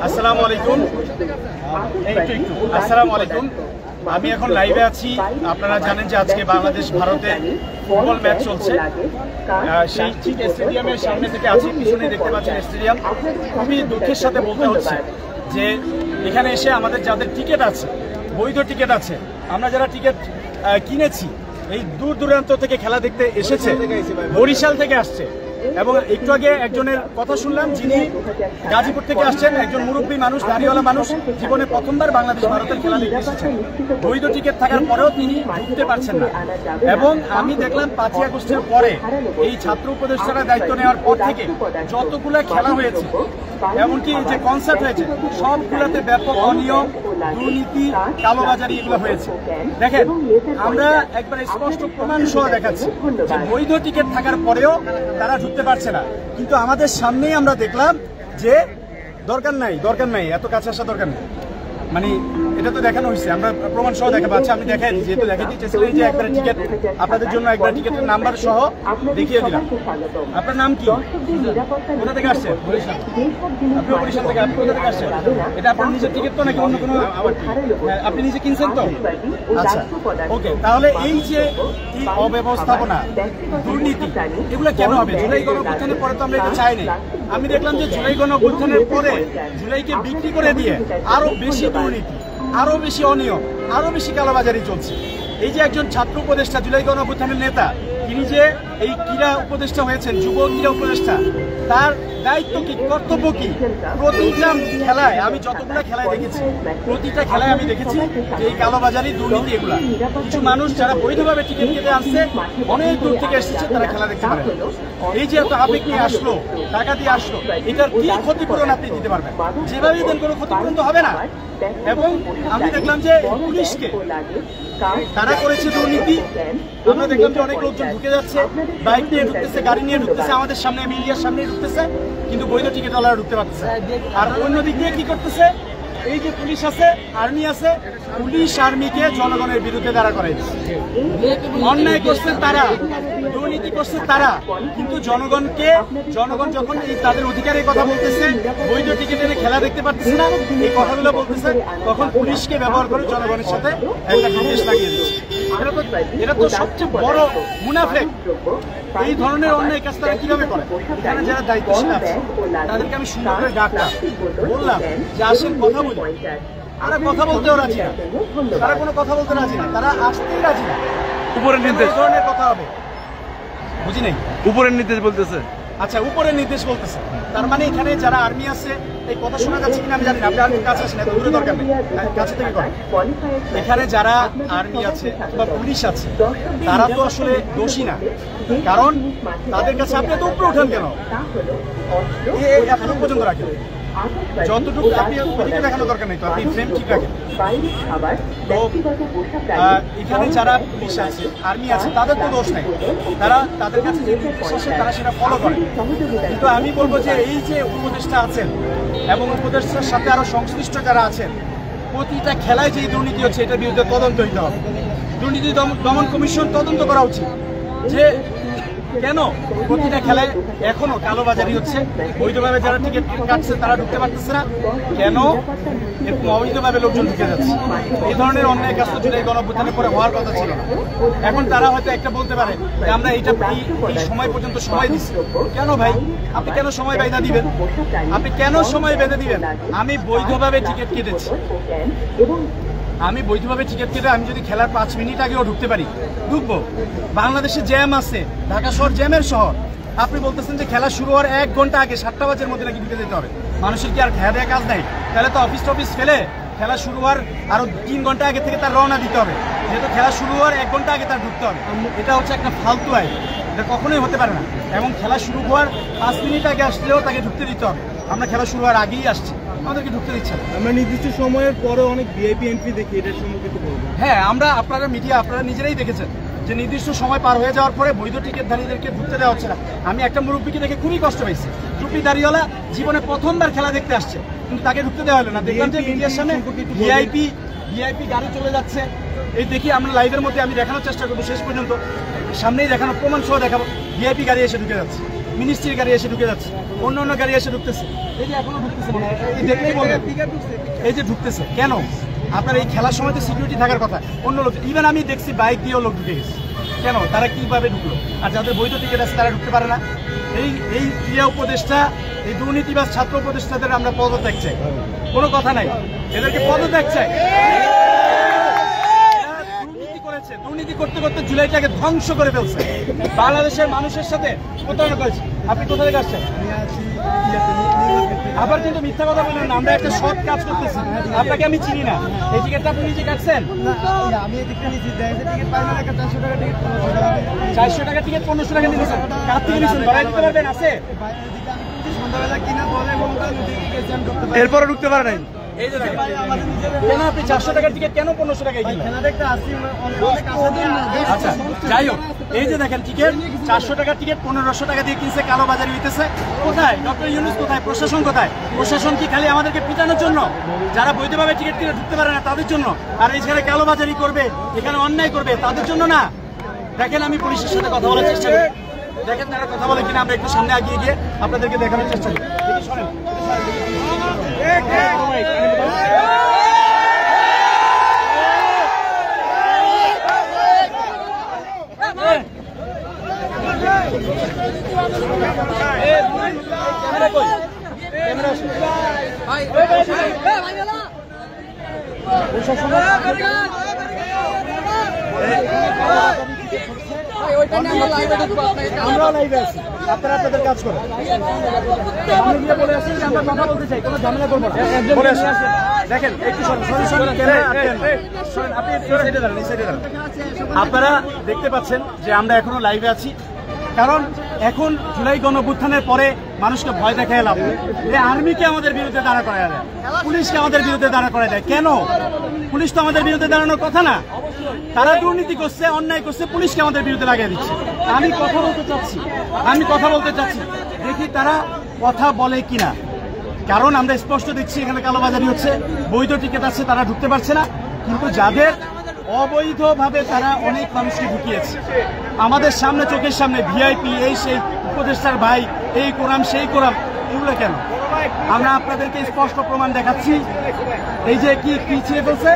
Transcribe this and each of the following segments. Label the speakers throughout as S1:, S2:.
S1: আসসালামু আলাইকুম। আসসালামু আলাইকুম। আমি এখন লাইভে আছি। আপনারা জানেন যে আজকে বাংলাদেশ ভারতে ফুটবল ম্যাচ চলছে। সেই ঠিক স্টেডিয়ামের সামনে থেকে আছি, পিছনে দেখতে পাচ্ছেন স্টেডিয়াম। খুবই দুঃখের সাথে বলতে হচ্ছে যে এখানে এসে আমাদের যাদের টিকিট আছে, বৈধ টিকিট আছে, আমরা যারা টিকিট কিনেছি, এই দূর দূরান্ত থেকে খেলা দেখতে এসেছে, বরিশাল থেকে আসছে। এবং একটু আগে একজনের কথা শুনলাম, যিনি গাজীপুর থেকে আসছেন, একজন মুরব্বী মানুষ, দাড়িওয়ালা মানুষ, জীবনে প্রথমবার বাংলাদেশ ভারতের খেলা দেখতে এসেছেন। বৈধ টিকিট থাকার পরেও তিনি ঢুকতে পারছেন না। এবং আমি দেখলাম 5ই আগস্টের পরে এই ছাত্র উপদেষ্টারা দায়িত্ব নেওয়ার পর থেকে যতগুলো খেলা হয়েছে, এমনকি যে কনসার্ট হয়েছে, সবগুলোতে ব্যাপক অনিয়ম, দুর্নীতি, কালোবাজারি এগুলো হয়েছে। দেখেন, আমরা একবার স্পষ্ট প্রমাণ সহ দেখাচ্ছি যে বৈধ টিকিট থাকার পরেও তারা ঢুকতে পারছে না। কিন্তু আমাদের সামনেই আমরা দেখলাম যে দরকার নাই, এত কাছে আসা দরকার নেই। মানে এটা তো দেখানো হয়েছে, আমরা প্রমাণ সহ দেখাবো। আচ্ছা, আমি দেখাই যেহেতু দেখাতে চেয়েছিলেন যে একবার টিকিট আপনাদের জন্য, একবার টিকিটের নাম্বার সহ দেখিয়ে দিলাম। আপনার নাম কি? কোথা থেকে আসছেন? বরিশাল। আপনি বরিশাল থেকে? আপনি কোথা থেকে আসছেন? এটা আপনার নিজের টিকিট তো নাকি অন্য কোনো? আপনি নিজে কিনছেন তো? আচ্ছা, ওকে। তাহলে এই যে অব্যবস্থাপনা, দুর্নীতি, এগুলো কেন হবে? জুলাই গণঅভ্যুত্থানের পরে তো আমরা এটা চাইনি। আমি দেখলাম যে জুলাই গণঅভ্যুত্থানের পরে জুলাইকে বিক্রি করে দিয়ে আরো বেশি দুর্নীতি, আরো বেশি অনিয়ম, আরো বেশি কালোবাজারি চলছে। এই যে একজন ছাত্র উপদেষ্টা, জুলাই গণঅভ্যুত্থানের নেতা, তিনি যে এই ক্রীড়া উপদেষ্টা হয়েছেন, যুব ক্রীড়া উপদেষ্টা, তার দায়িত্ব কি, কর্তব্য কি? প্রতিটা খেলায়, আমি যতগুলো খেলায় দেখেছি, প্রতিটা খেলায় আমি দেখেছি যে এই কালোবাজারি, দুর্নীতি, এগুলা। কিছু মানুষ যারা বৈধভাবে টিকিট কেটে আসছে, অনেক দূর থেকে এসেছে, তারা খেলা দেখতে পারে। এই যে এত আবেগ নিয়ে আসলো, টাকা দিয়ে আসলো, এটার কি ক্ষতিপূরণ আপনি দিতে পারবেন? যেভাবেই দেন, কোনো ক্ষতিপূরণ তো হবে না। এবং আমি দেখলাম যে পুলিশকে তারা করেছে দুর্নীতি। আমরা দেখলাম যে অনেক লোকজন ঢুকে যাচ্ছে, বাইক নিয়ে ঢুকতেছে, গাড়ি নিয়ে ঢুকতেছে, আমাদের সামনে, মিডিয়ার সামনে ঢুকতেছে, কিন্তু বৈধ টিকিটওয়ালারা ঢুকতে পারতেছে। আর অন্য দিক দিয়ে কি করতেছে? এই যে পুলিশ আছে, আর্মি আছে, পুলিশ আর্মিকে জনগণের বিরুদ্ধে দাঁড়া করাই দিচ্ছে। অন্যায় করছে তারা, দুর্নীতি করছে তারা, কিন্তু জনগণ যখন এই তাদের অধিকারের কথা বলতেছে, বৈধ টিকিট এনে খেলা দেখতে পারতেছে না, এই কথাগুলো বলতেছে, তখন পুলিশকে ব্যবহার করে জনগণের সাথে একটা বিদ্বেষ লাগিয়ে দিচ্ছে। এটা তো সবচেয়ে বড় মুনাফেক। এই ধরনের অন্যায় কাজ তারা কিভাবে করে? এখানে যারা দায়িত্বশীল আছে তাদেরকে আমি সুন্দর করে ডাকলাম, বললাম যে আসেন কথা বলি। তারা কথা বলতেও রাজি না, তারা কোনো কথা বলতে রাজি না, তারা আসতেই রাজি না।
S2: উপরের নির্দেশ,
S1: ধরনের কথা হবে, বুঝি নাই।
S2: উপরের নির্দেশ বলতেছে।
S1: আচ্ছা, উপরের নির্দেশ বলতেছে, তার মানে এখানে যারা আর্মি আছে, এই কথা শোনা যাচ্ছে কিনা আমি জানি না। আপনি আর্মির কাছে আসেন, এত দূরে দরকার নেই, কাছে থেকে করেন। এখানে যারা আর্মি আছে বা পুলিশ আছে, তারা তো আসলে দোষী না, কারণ তাদের কাছে আপনি এত উপরে উঠান কেন? এতটুকু পর্যন্ত রাখেন, যতটুকু আপনি ওদিকে দেখানো দরকার নেই, তো আপনি ফ্রেম ঠিক রাখেন। তো এখানে যারা পুলিশ আছে, আর্মি আছে, তাদের তো দোষ নাই, তারা তাদের কাছে যে নির্দেশ আসে তারা সেটা ফলো করে। কিন্তু আমি বলবো যে এই যে উপদেষ্টা আছেন এবং উপদেষ্টার সাথে আরো সংশ্লিষ্ট যারা আছেন, প্রতিটা খেলায় যে দুর্নীতি হচ্ছে, এটার বিরুদ্ধে তদন্ত হইতে হবে। দুর্নীতি দমন কমিশন তদন্ত করা উচিত যে কেন প্রতিটা খেলায় এখনো কালোবাজারি হচ্ছে, বৈধভাবে যারা টিকিট কাটছে তারা ঢুকতে পারতেছে না, কেন এরকম অবৈধভাবে লোকজন ঢুকে যাচ্ছে। এই ধরনের অন্যায় কাজ তো জুলাই গণঅভ্যুত্থানের পরে হওয়ার কথা ছিল না। এখন তারা হয়তো একটা বলতে পারে যে আমরা এইটা এই সময় পর্যন্ত সময় দিচ্ছি। কেন ভাই, আপনি কেন সময় বেঁধে দিবেন? আপনি কেন সময় বেঁধে দিবেন? আমি বৈধভাবে টিকিট কেটেছি, আমি বৈধভাবে টিকিট কেটে আমি যদি খেলার 5 মিনিট আগেও ঢুকতে পারি, ঢুকবো। বাংলাদেশে জ্যাম আছে, ঢাকা শহর জ্যামের শহর। আপনি বলতেছেন যে খেলা শুরু হওয়ার 1 ঘন্টা আগে 7টা বাজের মধ্যে নাকি ঢুকে যেতে হবে। মানুষের কি আর খেয়া দেওয়া কাজ নাই? তাহলে তো অফিস টফিস ফেলে খেলা শুরু হওয়ার আরো 3 ঘন্টা আগে থেকে তার রওনা দিতে হবে, যেহেতু খেলা শুরু হওয়ার 1 ঘন্টা আগে তার ঢুকতে হবে। এটা হচ্ছে একটা ফালতু আইন, এটা কখনোই হতে পারে না। এবং খেলা শুরু হওয়ার 5 মিনিট আগে আসলেও তাকে ঢুকতে দিতে হবে। আমরা খেলা শুরু হওয়ার আগেই আসছি, আমাদেরকে ঢুকতে দিচ্ছে না।
S2: আমরা নির্দিষ্ট সময়ের পরে অনেক ভিআইপি এন্ট্রি দেখি, এটার সম্পর্কে একটু বলবো।
S1: হ্যাঁ, আপনারা মিডিয়া, আপনারা নিজেরাই দেখেছেন যে নির্দিষ্ট সময় পার হয়ে যাওয়ার পরে বৈধ টিকিটধারীদেরকে ঢুকতে দেওয়া হচ্ছে না। আমি একটা মুরব্বীকে দেখে খুবই কষ্ট পাইছি, টুপি দাড়িওয়ালা, জীবনে প্রথমবার খেলা দেখতে আসছে, কিন্তু তাকে ঢুকতে দেওয়া হলো না। দেখলাম যে মিডিয়ার সামনে ভিআইপি গাড়ি চলে যাচ্ছে। এই দেখি আমরা লাইভের মধ্যে আমি দেখানোর চেষ্টা করবো, শেষ পর্যন্ত সামনেই দেখানো, প্রমাণ সহ দেখাবো। ভিআইপি গাড়ি এসে ঢুকে যাচ্ছে, মিনিস্ট্রির গাড়ি এসে ঢুকে যাচ্ছে, অন্য অন্য গাড়ি এসে ঢুকতেছে। এই যে এখনো ঢুকতেছে, মনে হয় এই দেখলেই বলবেন এই যে ঢুকতেছে কেন? আপনার এই খেলার সময় তো সিকিউরিটি থাকার কথা, অন্য লোক, ইভেন আমি দেখছি বাইক দিয়েও লোক ঢুকে গেছে। কেন? তারা কিভাবে ঢুকলো? আর যাদের বৈধ টিকিট আছে তারা ঢুকতে পারে না। এই ক্রিয়া উপদেষ্টা, এই দুর্নীতিবাজ ছাত্র উপদেষ্টাদের আমরা পদত্যাগ চাই, কোনো কথা নাই, এদেরকে পদত্যাগ চাই। দুর্নীতি করতে করতে জুলাইটাকে ধ্বংস করে ফেলছে, বাংলাদেশের মানুষের সাথে প্রতারণা করেছে। আপনি কোথা থেকে আসছেন? আবার কিন্তু মিথ্যা কথা বলেন না, আমরা একটা সৎ কাজ করতেছি, আপনাকে আমি চিনি না। এই টিকিটটা আপনি নিজে কাটছেন? 400 টাকা টিকিট 1500 টাকা নিয়েছেন, কার থেকে নিয়েছেন? বাড়াই দিতে পারবেন? আছে এরপরও ঢুকতে পারে নাই। এই যে কেন আপনি 400 টাকার টিকিট কেন 1500 টাকায় কিনলেন? আচ্ছা যাই হোক, এই যে দেখেন টিকিট 400 টাকার টিকিট 1500 টাকা দিয়ে কিনছে, কালোবাজারি হইতেছে। কোথায় ডক্টর ইউনূস? কোথায় প্রশাসন? কোথায় প্রশাসন? কি খালি আমাদেরকে পিটানোর জন্য? যারা বৈধভাবে টিকিট কিনে ঢুকতে পারে না তাদের জন্য, আর এখানে কালোবাজারি করবে, এখানে অন্যায় করবে তাদের জন্য না। দেখেন আমি পুলিশের সাথে কথা বলার চেষ্টা করি, দেখেন তারা কথা বলে কিনা, আমরা একটু সামনে এগিয়ে গিয়ে আপনাদেরকে দেখানোর চেষ্টা করি। শোনেন আমরাও লাইভে আছি, আপনারা আপনাদের কাজ করেন। আমি গিয়ে বলে আসি যে আমরা কথা বলতে চাই, কোনো ঝামেলা করবো না। দেখেন একটু আপনারা দেখতে পাচ্ছেন যে আমরা এখনো লাইভে আছি, কারণ এখন জুলাই গণঅভ্যুত্থানের পরে মানুষকে ভয় দেখায় লাভ, আর্মিকে আমাদের বিরুদ্ধে দাঁড়া করা দেয়, পুলিশকে আমাদের বিরুদ্ধে দাঁড়া করা দেয়। কেন? পুলিশ তো আমাদের বিরুদ্ধে দাঁড়ানোর কথা না, তারা দুর্নীতি করছে, অন্যায় করছে, পুলিশকে আমাদের বিরুদ্ধে লাগিয়ে দিচ্ছে। আমি কথা বলতে চাচ্ছি, দেখি তারা কথা বলে কিনা, কারণ আমরা স্পষ্ট দেখছি এখানে কালোবাজারি হচ্ছে, বৈধ টিকিট আছে তারা ঢুকতে পারছে না, কিন্তু যাদের অবৈধভাবে তারা অনেক মানুষকে ঢুকিয়েছে আমাদের সামনে, চোখের সামনে, ভিআইপি, এই সেই উপদেষ্টার ভাই, এই কোরাম সেই কোরাম, এগুলো কেন? আমরা আপনাদেরকে স্পষ্ট প্রমাণ দেখাচ্ছি। এই যে কি ছিঁড়ে ফেলছে,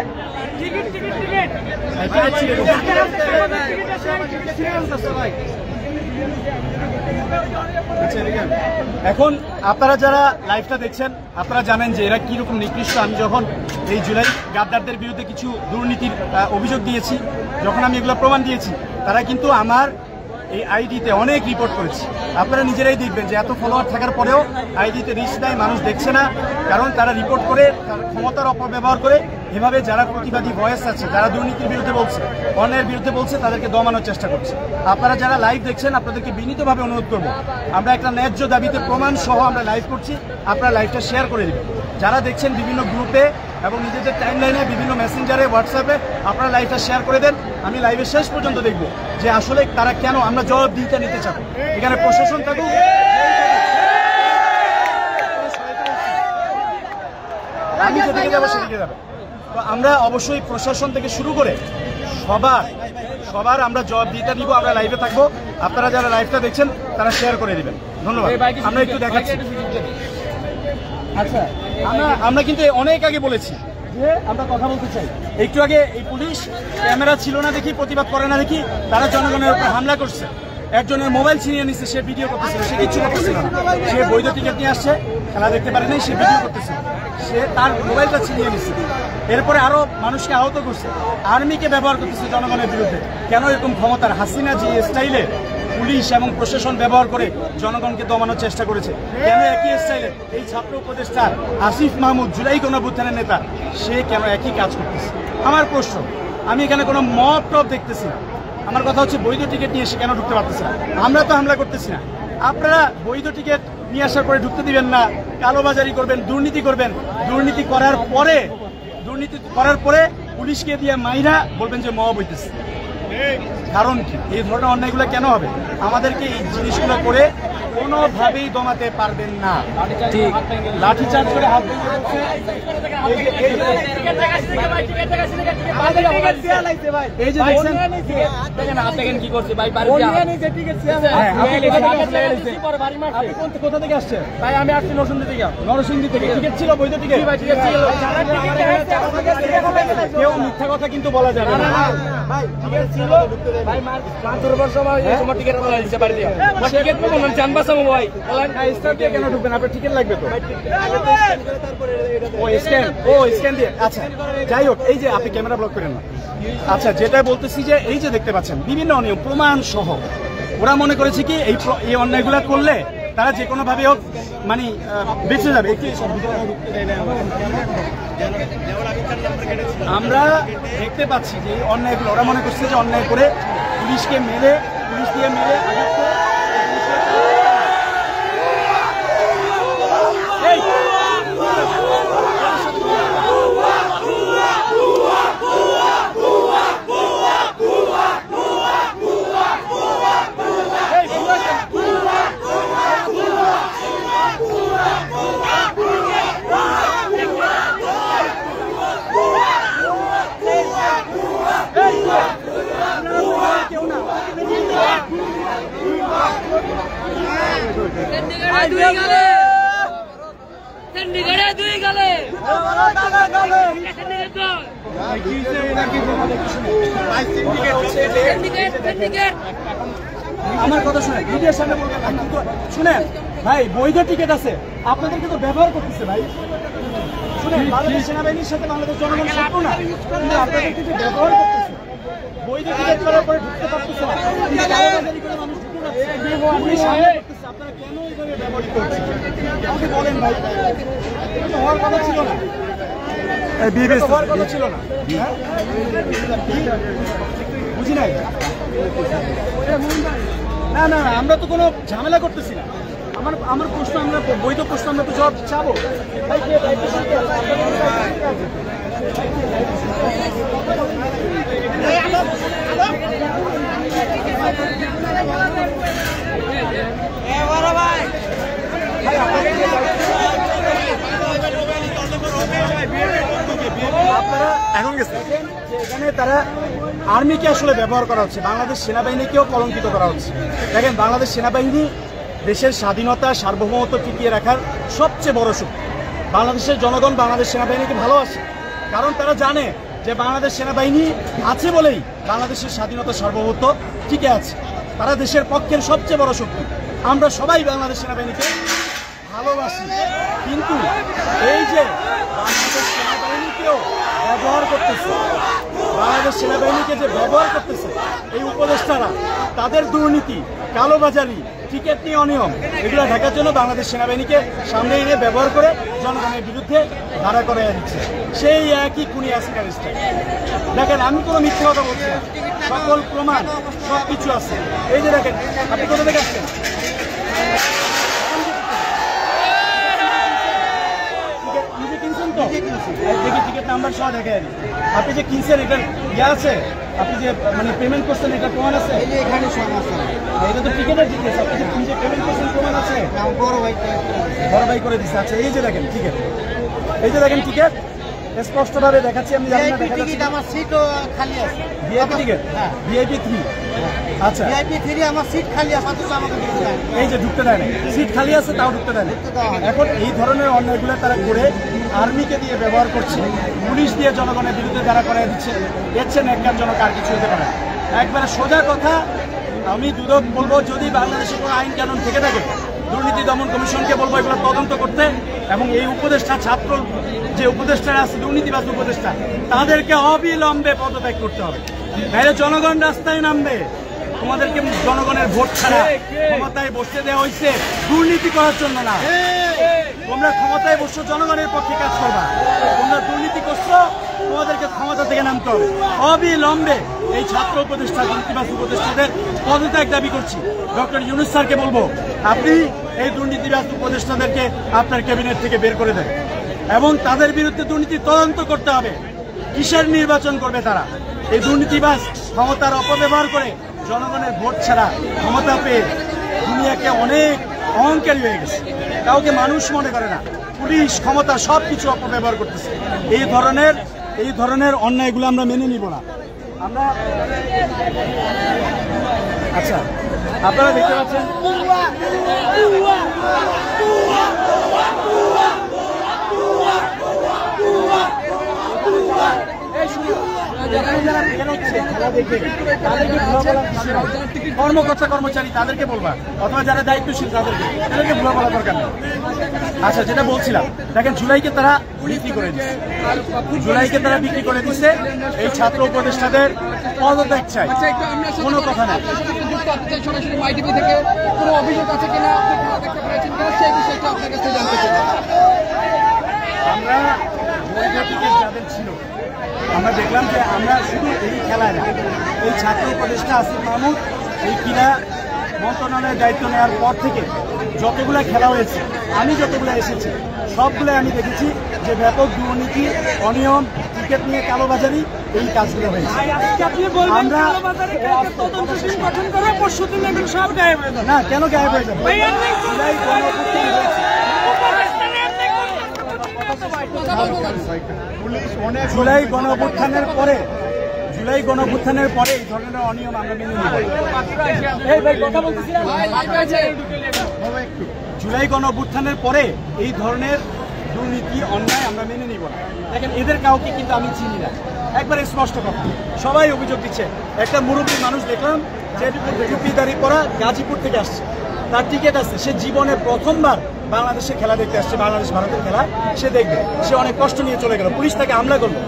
S1: এখন আপনারা যারা লাইভটা দেখছেন আপনারা জানেন যে এরা কিরকম নিকৃষ্ট। আমি যখন এই জুলাই গাদ্দারদের বিরুদ্ধে কিছু দুর্নীতির অভিযোগ দিয়েছি, যখন আমি এগুলো প্রমাণ দিয়েছি, তারা কিন্তু আমার এই আইডিতে অনেক রিপোর্ট করেছে। আপনারা নিজেরাই দেখবেন যে এত ফলোয়ার থাকার পরেও আইডিতে রিচ দেয়, মানুষ দেখছে না, কারণ তারা রিপোর্ট করে ক্ষমতার অপব্যবহার করে এভাবে যারা প্রতিবাদী ভয়েস আছে, যারা দুর্নীতির বিরুদ্ধে বলছে, অন্যায়ের বিরুদ্ধে বলছে, তাদেরকে দমানোর চেষ্টা করছে। আপনারা যারা লাইভ দেখছেন আপনাদেরকে বিনীতভাবে অনুরোধ করবো, আমরা একটা ন্যায্য দাবিতে প্রমাণ সহ আমরা লাইভ করছি, আপনারা লাইভটা শেয়ার করে দেবেন। যারা দেখছেন বিভিন্ন গ্রুপে এবং নিজেদের টাইমলাইনে, বিভিন্ন মেসেঞ্জারে, হোয়াটসঅ্যাপে আপনারা লাইভটা শেয়ার করে দেন। আমি লাইভের শেষ পর্যন্ত দেখব যে আসলে তারা কেন, আমরা জবাবদিহিতা নিতে চাবো। এখানে প্রশাসন থাকুক, আমি যেদিকে যাবো সেদিকে যাবে। তো আমরা অবশ্যই প্রশাসন থেকে শুরু করে সবার আমরা জবাবদিহিতা দিব। আমরা লাইভে থাকবো, আপনারা যারা লাইভটা দেখছেন তারা শেয়ার করে দিবেন। ধন্যবাদ। আমরা একটু দেখাচ্ছি। আচ্ছা, আমরা কিন্তু অনেক আগে বলেছি যে আমরা কথা বলতে চাই। একটু আগে এই পুলিশ ক্যামেরা ছিল না দেখি, প্রতিবাদ করে না দেখি, তারা জনগণের উপর হামলা করছে। একজনের মোবাইল ছিনিয়ে নিচ্ছে, সে ভিডিও করতেছিল, সে কিছু করতেছিল না, সে বৈধ টিকিট নিয়ে আসছে, খেলা দেখতে পারে নাই, সে ভিডিও করতেছিল, সে তার মোবাইলটা ছিনিয়ে নিচ্ছে। এরপরে আরো মানুষকে আহত করছে, আর্মিকে ব্যবহার করতেছে জনগণের বিরুদ্ধে। কেন এরকম ক্ষমতার হাসিনা যে স্টাইলে পুলিশ এবং প্রশাসন ব্যবহার করে জনগণকে দমানোর চেষ্টা করেছে, কেন একই স্টাইলে এই ছাত্র উপদেষ্টা আসিফ মাহমুদ, জুলাই গণঅভ্যুত্থানের নেতা, সে কেন একই কাজ করতেছে? আমার প্রশ্ন। আমি এখানে কোনো মব টপ দেখতেছি না। আমার কথা হচ্ছে বৈধ টিকিট নিয়ে এসে কেন ঢুকতে পারতেছে না? আমরা তো হামলা করতেছি না, আপনারা বৈধ টিকিট নিয়ে আসার পরে ঢুকতে দিবেন না, কালোবাজারি করবেন, দুর্নীতি করবেন, দুর্নীতি করার পরে পুলিশকে দিয়ে মাইরা বলবেন যে মব হইতেছে। কারণ কি? এই ধরনের অন্যায়গুলো কেন হবে? আমাদেরকে এই জিনিসগুলো করে কোনোভাবেই দমাতে পারবেন না। ঠিক, লাঠিচার্জ করে হাত ভেঙে বলছে। এই যে দেখছেন
S3: কি করছে ভাই?
S1: কোথা থেকে আসছে
S3: ভাই আমি আসছি নরসিংদী থেকে।
S1: নরসিংদী থেকে। টিকিট ছিল? বৈধ টিকিট?
S3: টিকিট ছিল।
S1: কেউ মিথ্যা কথা কিন্তু বলা যাবে না।
S3: ভাই টিকিট ছিল ভাই, 5 বছর সময় তোমার টিকিট বলা দিচ্ছে বাড়ি দিয়ে। টিকিট পাবো না, জান বাঁচাবো ভাই।
S1: স্টার দিয়ে কেন ঢুকবেন? আপনার টিকিট লাগবে তো। স্ক্যান দিয়ে। আচ্ছা যাই হোক, এই যে আপনি ক্যামেরা ব্লক করেন না। আচ্ছা যেটা বলতেছি যে এই যে দেখতে পাচ্ছেন বিভিন্ন অনিয়ম প্রমাণ সহ ওরা মনে করেছে কি এই অন্যায়গুলো করলে তারা যে কোনো ভাবে হোক মানে বেঁচে যাবে। আমরা দেখতে পাচ্ছি যে এই অন্যায়গুলো ওরা মনে করছে যে অন্যায় করে পুলিশকে মেরে পুলিশ দিয়ে মেরে আঘাত করে আমার কথা শুনে মিডিয়ার সামনে বলবেন না, কিন্তু শুনেন ভাই বৈধ টিকিট আছে, আপনাদেরকে তো ব্যবহার করতেছে ভাই। শুনেন বাংলাদেশ সেনাবাহিনীর সাথে বাংলাদেশ জনগণ শত্রু না, কিন্তু আপনাদেরকে যে ব্যবহার করতেছে বৈধ টিকিট করার পরে ঢুকতে পারতেছে না, কালোবাজারি করে মানুষ ঢুকে যাচ্ছে। আপনারা কেন এইভাবে ব্যবহৃত হচ্ছে আমাকে বলেন ভাই। হওয়ার কথা ছিল না, হওয়ার কথা ছিল না। বুঝি নাই না না আমরা তো কোনো ঝামেলা করতেছি না। আমার প্রশ্ন আমরা বৈধ প্রশ্ন আমরা তো জবাব চাবো। আপনারা এখন গেছেন যে এখানে তারা আর্মিকে আসলে ব্যবহার করা হচ্ছে, বাংলাদেশ সেনাবাহিনীকেও কলঙ্কিত করা হচ্ছে। দেখেন বাংলাদেশ সেনাবাহিনী দেশের স্বাধীনতা সার্বভৌমত্ব টিকিয়ে রাখার সবচেয়ে বড় শক্তি। বাংলাদেশের জনগণ বাংলাদেশ সেনাবাহিনীকে ভালোবাসে, কারণ তারা জানে যে বাংলাদেশ সেনাবাহিনী আছে বলেই বাংলাদেশের স্বাধীনতা সার্বভৌমত্ব টিকে আছে। তারা দেশের পক্ষের সবচেয়ে বড় শক্তি। আমরা সবাই বাংলাদেশ সেনাবাহিনীকে ভালোবাসি, কিন্তু এই যে বাংলাদেশ সেনাবাহিনীকেও ব্যবহার করতেছে, বাংলাদেশ সেনাবাহিনীকে যে ব্যবহার করতেছে এই উপদেষ্টারা, তাদের দুর্নীতি, কালোবাজারি, টিকিট নিয়ে অনিয়ম এগুলো ঢাকার জন্য বাংলাদেশ সেনাবাহিনীকে সামনে এনে ব্যবহার করে জনগণের বিরুদ্ধে ধারা করে দিচ্ছে। সেই একই খুনি হাসিনার স্টাইল। দেখেন আমি কোনো মিথ্যা কথা বলছি না, সকল প্রমাণ সব কিছু আছে। এই যে দেখেন আপনি কোথা থেকে আসছেন? নিজে কিনছেন তো? দেখি টিকিট নাম্বার সহ দেখে আপনি যে কিনছেন এটার ইয়ে আছে, আপনি যে মানে পেমেন্ট করছেন এটা প্রমাণ আছে?
S2: এখানে
S1: এটা তো টিকিটের ডিটেলস, আপনি যে নিজে পেমেন্ট করছেন প্রমাণ আছে? বড় ভাই করে দিচ্ছে। আচ্ছা এই যে দেখেন টিকিট, এই যে দেখেন টিকিট স্পষ্টভাবে দেখাচ্ছি। আমি জানি না দেখা যাচ্ছে
S2: আমার সিটও খালি আছে।
S1: VIP ticket? ভিআইপি 3। আচ্ছা
S2: ভিআইপি 3 আমার সিট খালি আছে, অথচ আমাকে ঢুকতে দেয় না।
S1: এই যে ঢুকতে দেয় না, সিট খালি আছে তাও ঢুকতে দেয় না। এখন এই ধরনের অন্যায়গুলো তারা করে আর্মিকে দিয়ে ব্যবহার করছে, পুলিশ দিয়ে জনগণের বিরুদ্ধে দ্বারা করাই দিচ্ছে। দেখছেন একজনক আর কিছু হতে পারে। একবারে সোজা কথা আমি দুদক বলবো, যদি বাংলাদেশে কোনো আইন কানুন থেকে থাকে দুর্নীতি দমন কমিশনকে বলবো এগুলো তদন্ত করতে, এবং এই উপদেষ্টা ছাত্র যে উপদেষ্টারা আছে দুর্নীতিবাজ উপদেষ্টা তাদেরকে অবিলম্বে পদত্যাগ করতে হবে। নাহলে জনগণ রাস্তায় নামবে। তোমাদেরকে জনগণের ভোট ছাড়া ক্ষমতায় বসতে দেওয়া হয়েছে দুর্নীতি করার জন্য না। তোমরা ক্ষমতায় বসছো জনগণের পক্ষে কাজ করবা, তোমরা দুর্নীতি করছো তোমাদেরকে ক্ষমতা থেকে নামতে হবে। অবিলম্বে এই ছাত্র উপদেষ্টা দুর্নীতিবাজ উপদেষ্টাদের পদত্যাগ দাবি করছি। ডক্টর ইউনূস স্যারকে বলবো আপনি এই দুর্নীতিবাজ উপদেষ্টাদেরকে আপনার ক্যাবিনেট থেকে বের করে দেন, এবং তাদের বিরুদ্ধে দুর্নীতি তদন্ত করতে হবে। কিসের নির্বাচন করবে তারা? এই দুর্নীতিবাজ ক্ষমতার অপব্যবহার করে জনগণের ভোট ছাড়া ক্ষমতা পেয়ে দুনিয়াকে অনেক অহংকারী হয়ে গেছে, কাউকে মানুষ মনে করে না, পুলিশ ক্ষমতা সবকিছু অপব্যবহার করতেছে। এই ধরনের অন্যায়গুলো আমরা মেনে নিব না। আমরা আচ্ছা, আপনারা দেখতে পাচ্ছেন কর্মকর্তা কর্মচারী তাদেরকে বলবা, অথবা যারা দায়িত্বশীল তাদেরকে ভুয়া বলা দরকার নেই। আচ্ছা, যেটা বলছিলাম, দেখেন জুলাইকে তারা বিক্রি করে দিচ্ছে। এই ছাত্র উপদেষ্টাদের পদত্যাগ চাই, কোনো কথা নাই। আমরা যাদের ছিল, আমরা দেখলাম যে আমরা শুধু এই খেলায় না, এই ছাত্র উপদেষ্টা আসিফ মাহমুদ এই ক্রীড়া মন্ত্রণালয়ের দায়িত্ব নেওয়ার পর থেকে যতগুলো খেলা হয়েছে, আমি যতগুলো এসেছি সবগুলো আমি দেখেছি যে ব্যাপক দুর্নীতি, অনিয়ম, ক্রিকেট নিয়ে কালোবাজারি, এই কাজগুলো হয়েছে। আমরা না, কেন গায়েব হয়ে যাবে? জুলাই গণঅভ্যুত্থানের পরে এই ধরনের অনিয়ম আমরা মেনে নিব। জুলাই গণঅভ্যুত্থানের পরে এই ধরনের দুর্নীতি, অন্যায় আমরা মেনে নিব না। দেখেন, এদের কাউকে কিন্তু আমি চিনি না, একবার স্পষ্ট কথা। সবাই অভিযোগ দিচ্ছে। একটা মুরব্বী মানুষ দেখলাম যে টুপিদারি পরা গাজীপুর থেকে আসছে, তার টিকিট আছে, সে জীবনে প্রথমবার বাংলাদেশে খেলা দেখতে আসছে, বাংলাদেশ ভারতের খেলা সে দেখবে। সে অনেক কষ্ট নিয়ে চলে গেল, পুলিশ তাকে হামলা করলো।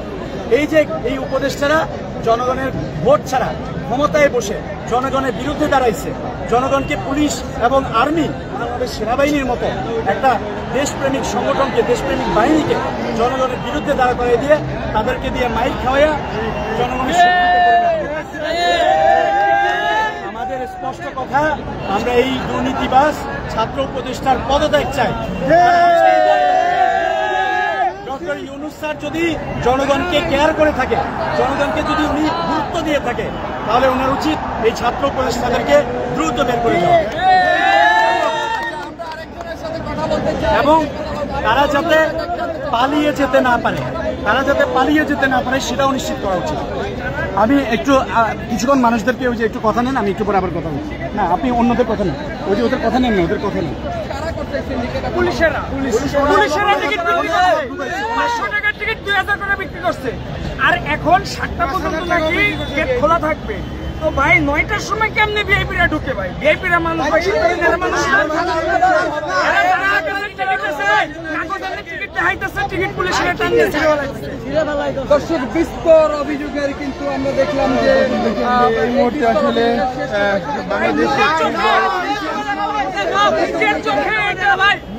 S1: এই উপদেষ্টারা জনগণের ভোট ছাড়া ক্ষমতায় বসে জনগণের বিরুদ্ধে দাঁড়াইছে। জনগণকে পুলিশ এবং আর্মি, বাংলাদেশ সেনাবাহিনীর মতো একটা দেশপ্রেমিক সংগঠনকে, দেশপ্রেমিক বাহিনীকে জনগণের বিরুদ্ধে দাঁড়া করিয়ে দিয়ে তাদেরকে দিয়ে মাইক খাওয়াইয়া জনগণের আমাদের স্পষ্ট কথা, আমরা এই দুর্নীতিবাজ ছাত্র উপদেষ্টার পদত্যাগ চাই। ডক্টর ইউনূস স্যার যদি জনগণকে কেয়ার করে থাকে, জনগণকে যদি উনি গুরুত্ব দিয়ে থাকে, তাহলে ওনার উচিত এই ছাত্র উপদেষ্টাদেরকে দ্রুত বের করে দেওয়া এবং তারা যাতে পালিয়ে যেতে না পারে, সেটাও নিশ্চিত করা উচিত। আমি একটু কিছুক্ষণ মানুষদেরকে ওই যে একটু কথা নেন, আমি একটু পরে আবার কথা বলছি। না, আপনি অন্যদের কথা নেন, ওই যে ওদের কথা নেন না, ওদের কথা নেন। পুলিশেরা টিকিট বিক্রি করছে, 500 টাকার টিকিট 2000 টাকা বিক্রি করছে। আর এখন 7টা পর্যন্ত নাকি গেট খোলা থাকবে। তো ভাই 9টার সময় কেমনে ভিআইপিরা ঢুকে? ভাই ভিআইপিরা মানুষ,
S3: দর্শক, বিস্তর অভিযোগের কিন্তু আমরা দেখলাম যে এই মুহূর্তে আসলে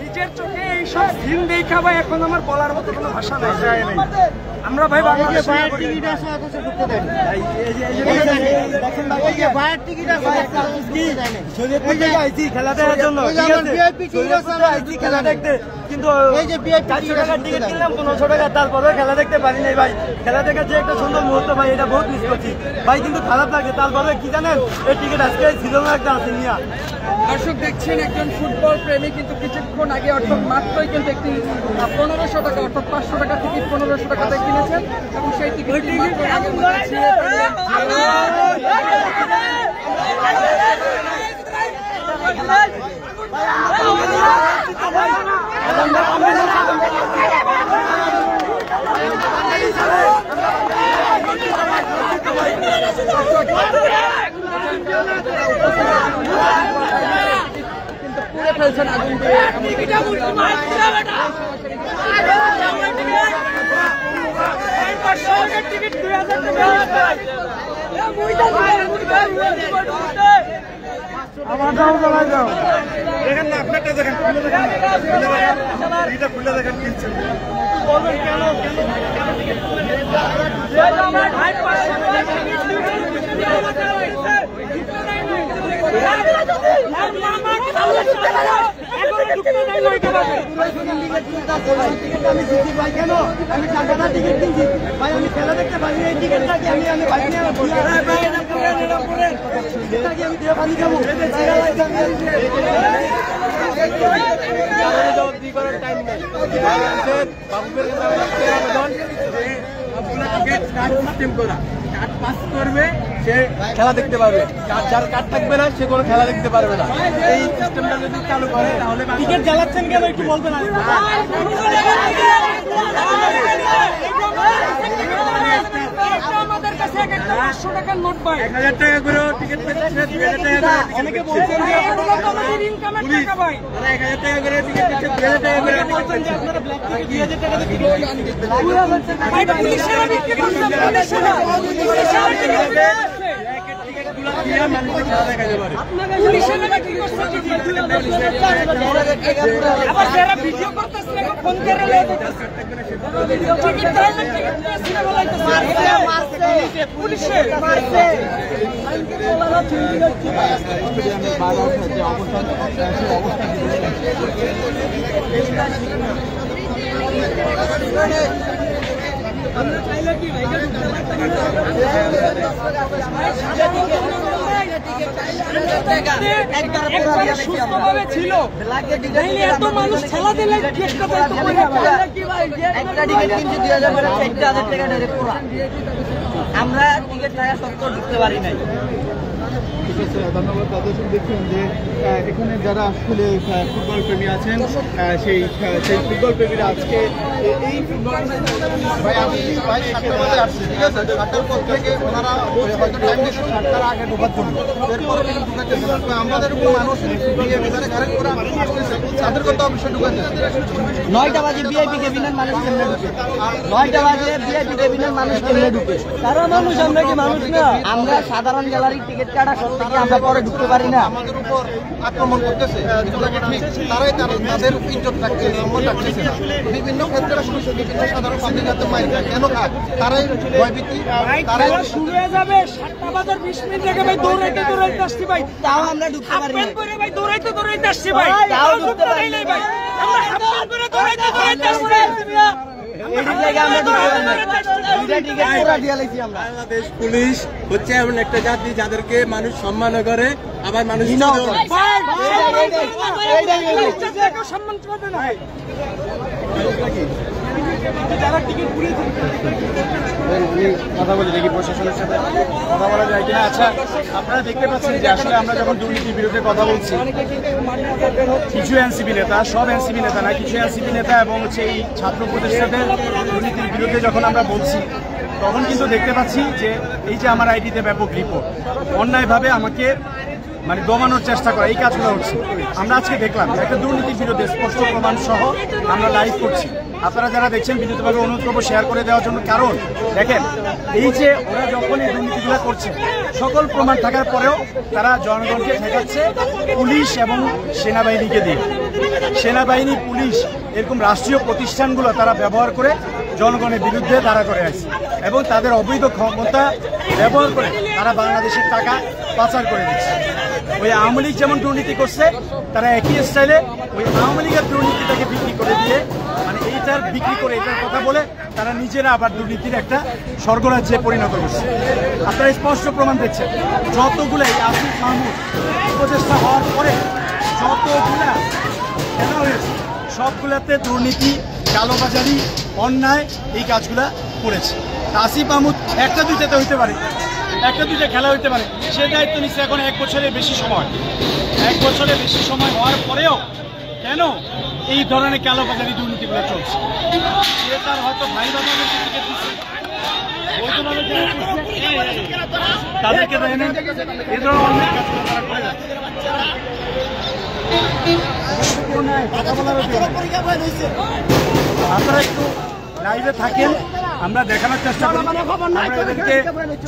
S1: নিজের চোখে এইসব সিন দেখা ভাই এখন আমার বলার মতো কোনো ভাষা নাই। আমরা ভাই বাংলাদেশ খেলা দেখার জন্য খেলা দেখতে, কিন্তু 400 টাকার টিকিট কিনলাম 1500 টাকা, তারপরেও খেলা দেখতে পারি নাই ভাই। খেলা দেখার যে একটা সুন্দর মুহূর্ত ভাই, এটা বহুত মিস করছি ভাই, কিন্তু খারাপ লাগে। তারপরে কি জানেন, এই টিকিট আজকে ছিল না, একটা আছে নিয়া।
S3: দর্শক দেখছেন, একজন ফুটবল প্রেমী কিন্তু কিছুক্ষণ আগে, অর্থাৎ মাত্রই কিন্তু একটি 1500 টাকা, অর্থাৎ 500 টাকা টিকিট 1500 টাকাতে কিনেছেন এবং সেই টিকিট পুড়ে ফেলছেন আগুন দিয়ে।
S1: আমার দাও জ্বালাই দাও, দেখেন না আপনারটা, দেখেন খুলে দেখেন, এটা খুলে দেখেন কিনছেন বলবেন কেন আমি টাকাটা টিকিট কিনছি ভাই, আমি খেলা দেখতে পারি এই টিকিটটা কি আমি দিয়ে পানি খাবো।
S2: বাবুদের আবেদন যে সবগুলো টিকিট কার্ড সিস্টেম করা, কার্ড পাস করবে সে খেলা দেখতে পারবে, যার কার্ড থাকবে না সে কোনো খেলা দেখতে পারবে না। এই সিস্টেমটা যদি চালু করে তাহলে টিকিট জ্বালাচ্ছেন কেন একটু বলবেন?
S3: আমাদের কাছে এক একটা 500 টাকার নোট পাই,
S2: 1000 টাকা করে টিকিট পেয়েছে, 2000 টাকা অনেকে বলছেন যে
S3: এগুলো তো আমাদের ইনকামের টাকা ভাই।
S2: 1000 টাকা করে টিকিট পেয়েছে, 2000 টাকা করে বলছেন যে আপনারা ব্ল্যাক থেকে 2000 টাকা দিয়ে টিকিট
S3: ভাই পুলিশেরা বিক্রি করছে, পুলিশেরা টিকিট
S2: টিকিটগুলো দিয়ে মানুষের খেলা দেখা যাবে।
S3: পুলিশেরা বিক্রি করছে টিকিট। আবার যারা ভিডিও করতেছে এখন ফোন করে লয়ে যাচ্ছে টিকিট তাহলে টিকিট নিয়ে বলাইতেছে পুলিশে মারছে। সুস্থভাবে ছিল এত মানুষ খেলা দিলে
S4: একটা টিকিট কিনছি 2000 করে, 4000 টাকা ডাইরেক্ট পুরা। আমরা টিকিট টাকা সত্তর ঢুকতে পারি নাই।
S2: ধন্যবাদ। তাদের দেখছেন যে এখানে যারা আসলে ফুটবল প্রেমী আছেন সেই ফুটবল প্রেমীরা আজকে এই
S1: ভাই আমি ভাই 7টার মধ্যে আসছি, ঠিক আছে? 7টার পর থেকে ওনারা হয়তো টাইম দিচ্ছে 7টার আগে ঢোকার জন্য, এরপরে কিন্তু ঢুকাইতেছে না। আমাদের উপর মানুষ ভিতরে কারেক্ট করে আসতেছে, তাদের কথা অবশ্যই ঢুকাইতেছে।
S4: 9টা বাজে ভিআইপি কেবিনের মানুষ কেমনে ঢুকে? 9টা বাজে ভিআইপি কেবিনের মানুষ কেমনে ঢুকে? তারা মানুষ, আমরা কি মানুষ না? আমরা সাধারণ গ্যালারির টিকিট কাটা সত্ত্বেও কি আমরা পরে ঢুকতে পারি না?
S1: আমাদের উপর আক্রমণ করতেছে, এগুলো কি ঠিক? তারাই তাদের ইজ্জত রাখতে সম্মান রাখতেছে না। বিভিন্ন ক্ষেত্রে শুনছে বিভিন্ন সাধারণ পাবলিক হাতে মাইর খায়, কেন খায়? তারাই ভয়ভীতি, তারাই
S3: শুরু হয়ে যাবে 7টা বাজার 20 মিনিট আগে ভাই দৌড়াইতে আসছি ভাই,
S4: তাও আমরা ঢুকতে পারি না।
S3: হাফ করে ভাই দৌড়াইতে আসছি ভাই,
S4: তাও ঢুকতে পারি না
S3: ভাই। আমরা হাফ করে দৌড়াইতে আসছি।
S4: এই জায়গায় আমরা ঢুকতে পারি না। দুইটা টিকিট পুরা দিয়ে লাইছি আমরা।
S2: বাংলাদেশ পুলিশ হচ্ছে এমন একটা জাতি যাদেরকে মানুষ সম্মান করে, আবার মানুষ
S3: সম্মান করবে না।
S1: কথা বলে দেখি প্রশাসনের সাথে কথা বলা যায় কিনা। আচ্ছা, আপনারা দেখতে পাচ্ছেন যে আসলে আমরা যখন দুর্নীতির বিরুদ্ধে কথা বলছি, কিছু এনসিপি নেতা, সব এনসিপি নেতা না, কিছু এনসিপি নেতা এবং হচ্ছে এই ছাত্র প্রতিষ্ঠানের দুর্নীতির বিরুদ্ধে যখন আমরা বলছি, তখন কিন্তু দেখতে পাচ্ছি যে এই যে আমার আইডিতে ব্যাপক রিপোর্ট, অন্যায়ভাবে আমাকে মানে দমানোর চেষ্টা করা, এই কাজগুলো হচ্ছে। আমরা আজকে দেখলাম একটা দুর্নীতির বিরুদ্ধে স্পষ্ট প্রমাণ সহ আমরা লাইভ করছি। আপনারা যারা দেখছেন বিদ্যুৎভাবে অনুরোধ করবো শেয়ার করে দেওয়ার জন্য। কারণ দেখেন, এই যে ওরা যখন এই দুর্নীতিগুলো করছে, সকল প্রমাণ থাকার পরেও তারা জনগণকে ঠেকাচ্ছে পুলিশ এবং সেনাবাহিনীকে দিয়ে। সেনাবাহিনী, পুলিশ, এরকম রাষ্ট্রীয় প্রতিষ্ঠানগুলো তারা ব্যবহার করে জনগণের বিরুদ্ধে দাঁড়া করে আছে এবং তাদের অবৈধ ক্ষমতা ব্যবহার করে তারা বাংলাদেশের টাকা পাচার করে দিচ্ছে। ওই আওয়ামী লীগ যেমন দুর্নীতি করছে, তারা একই স্টাইলে ওই আওয়ামী লীগের দুর্নীতিটাকে বিক্রি করে দিয়ে, মানে এইটার বিক্রি করে এটার কথা বলে তারা নিজেরা আবার দুর্নীতির একটা স্বর্গরাজ্যে পরিণত করছে। আপনারা স্পষ্ট প্রমাণ দেখছেন, যতগুলাই আসিফ মাহমুদ উপদেষ্টা হওয়ার পরে যতগুলা কেন হয়েছে, সবগুলাতে দুর্নীতি, কালোবাজারি, অন্যায়, এই কাজগুলা করেছে। আসিফ মাহমুদ একটা দুইটাতে হইতে পারে, একটা দুইটা খেলা হইতে পারে, সে দায়িত্ব নিচ্ছে এখন 1 বছরের বেশি সময়। 1 বছরের বেশি সময় হওয়ার পরেও কেন এই ধরনের কালোবাজারি দুর্নীতিগুলো চলছে? সে তার হয়তো ভাই বাবাদেরকে টিকিট দিচ্ছে, বৈধভাবে যারা করছে তাদেরকে দেয় না, এই ধরনের অনেক কাজগুলো তারা করে যাচ্ছে। আপনারা একটু লাইভে থাকেন, আমরা দেখানোর চেষ্টা করি, আমরা এদেরকে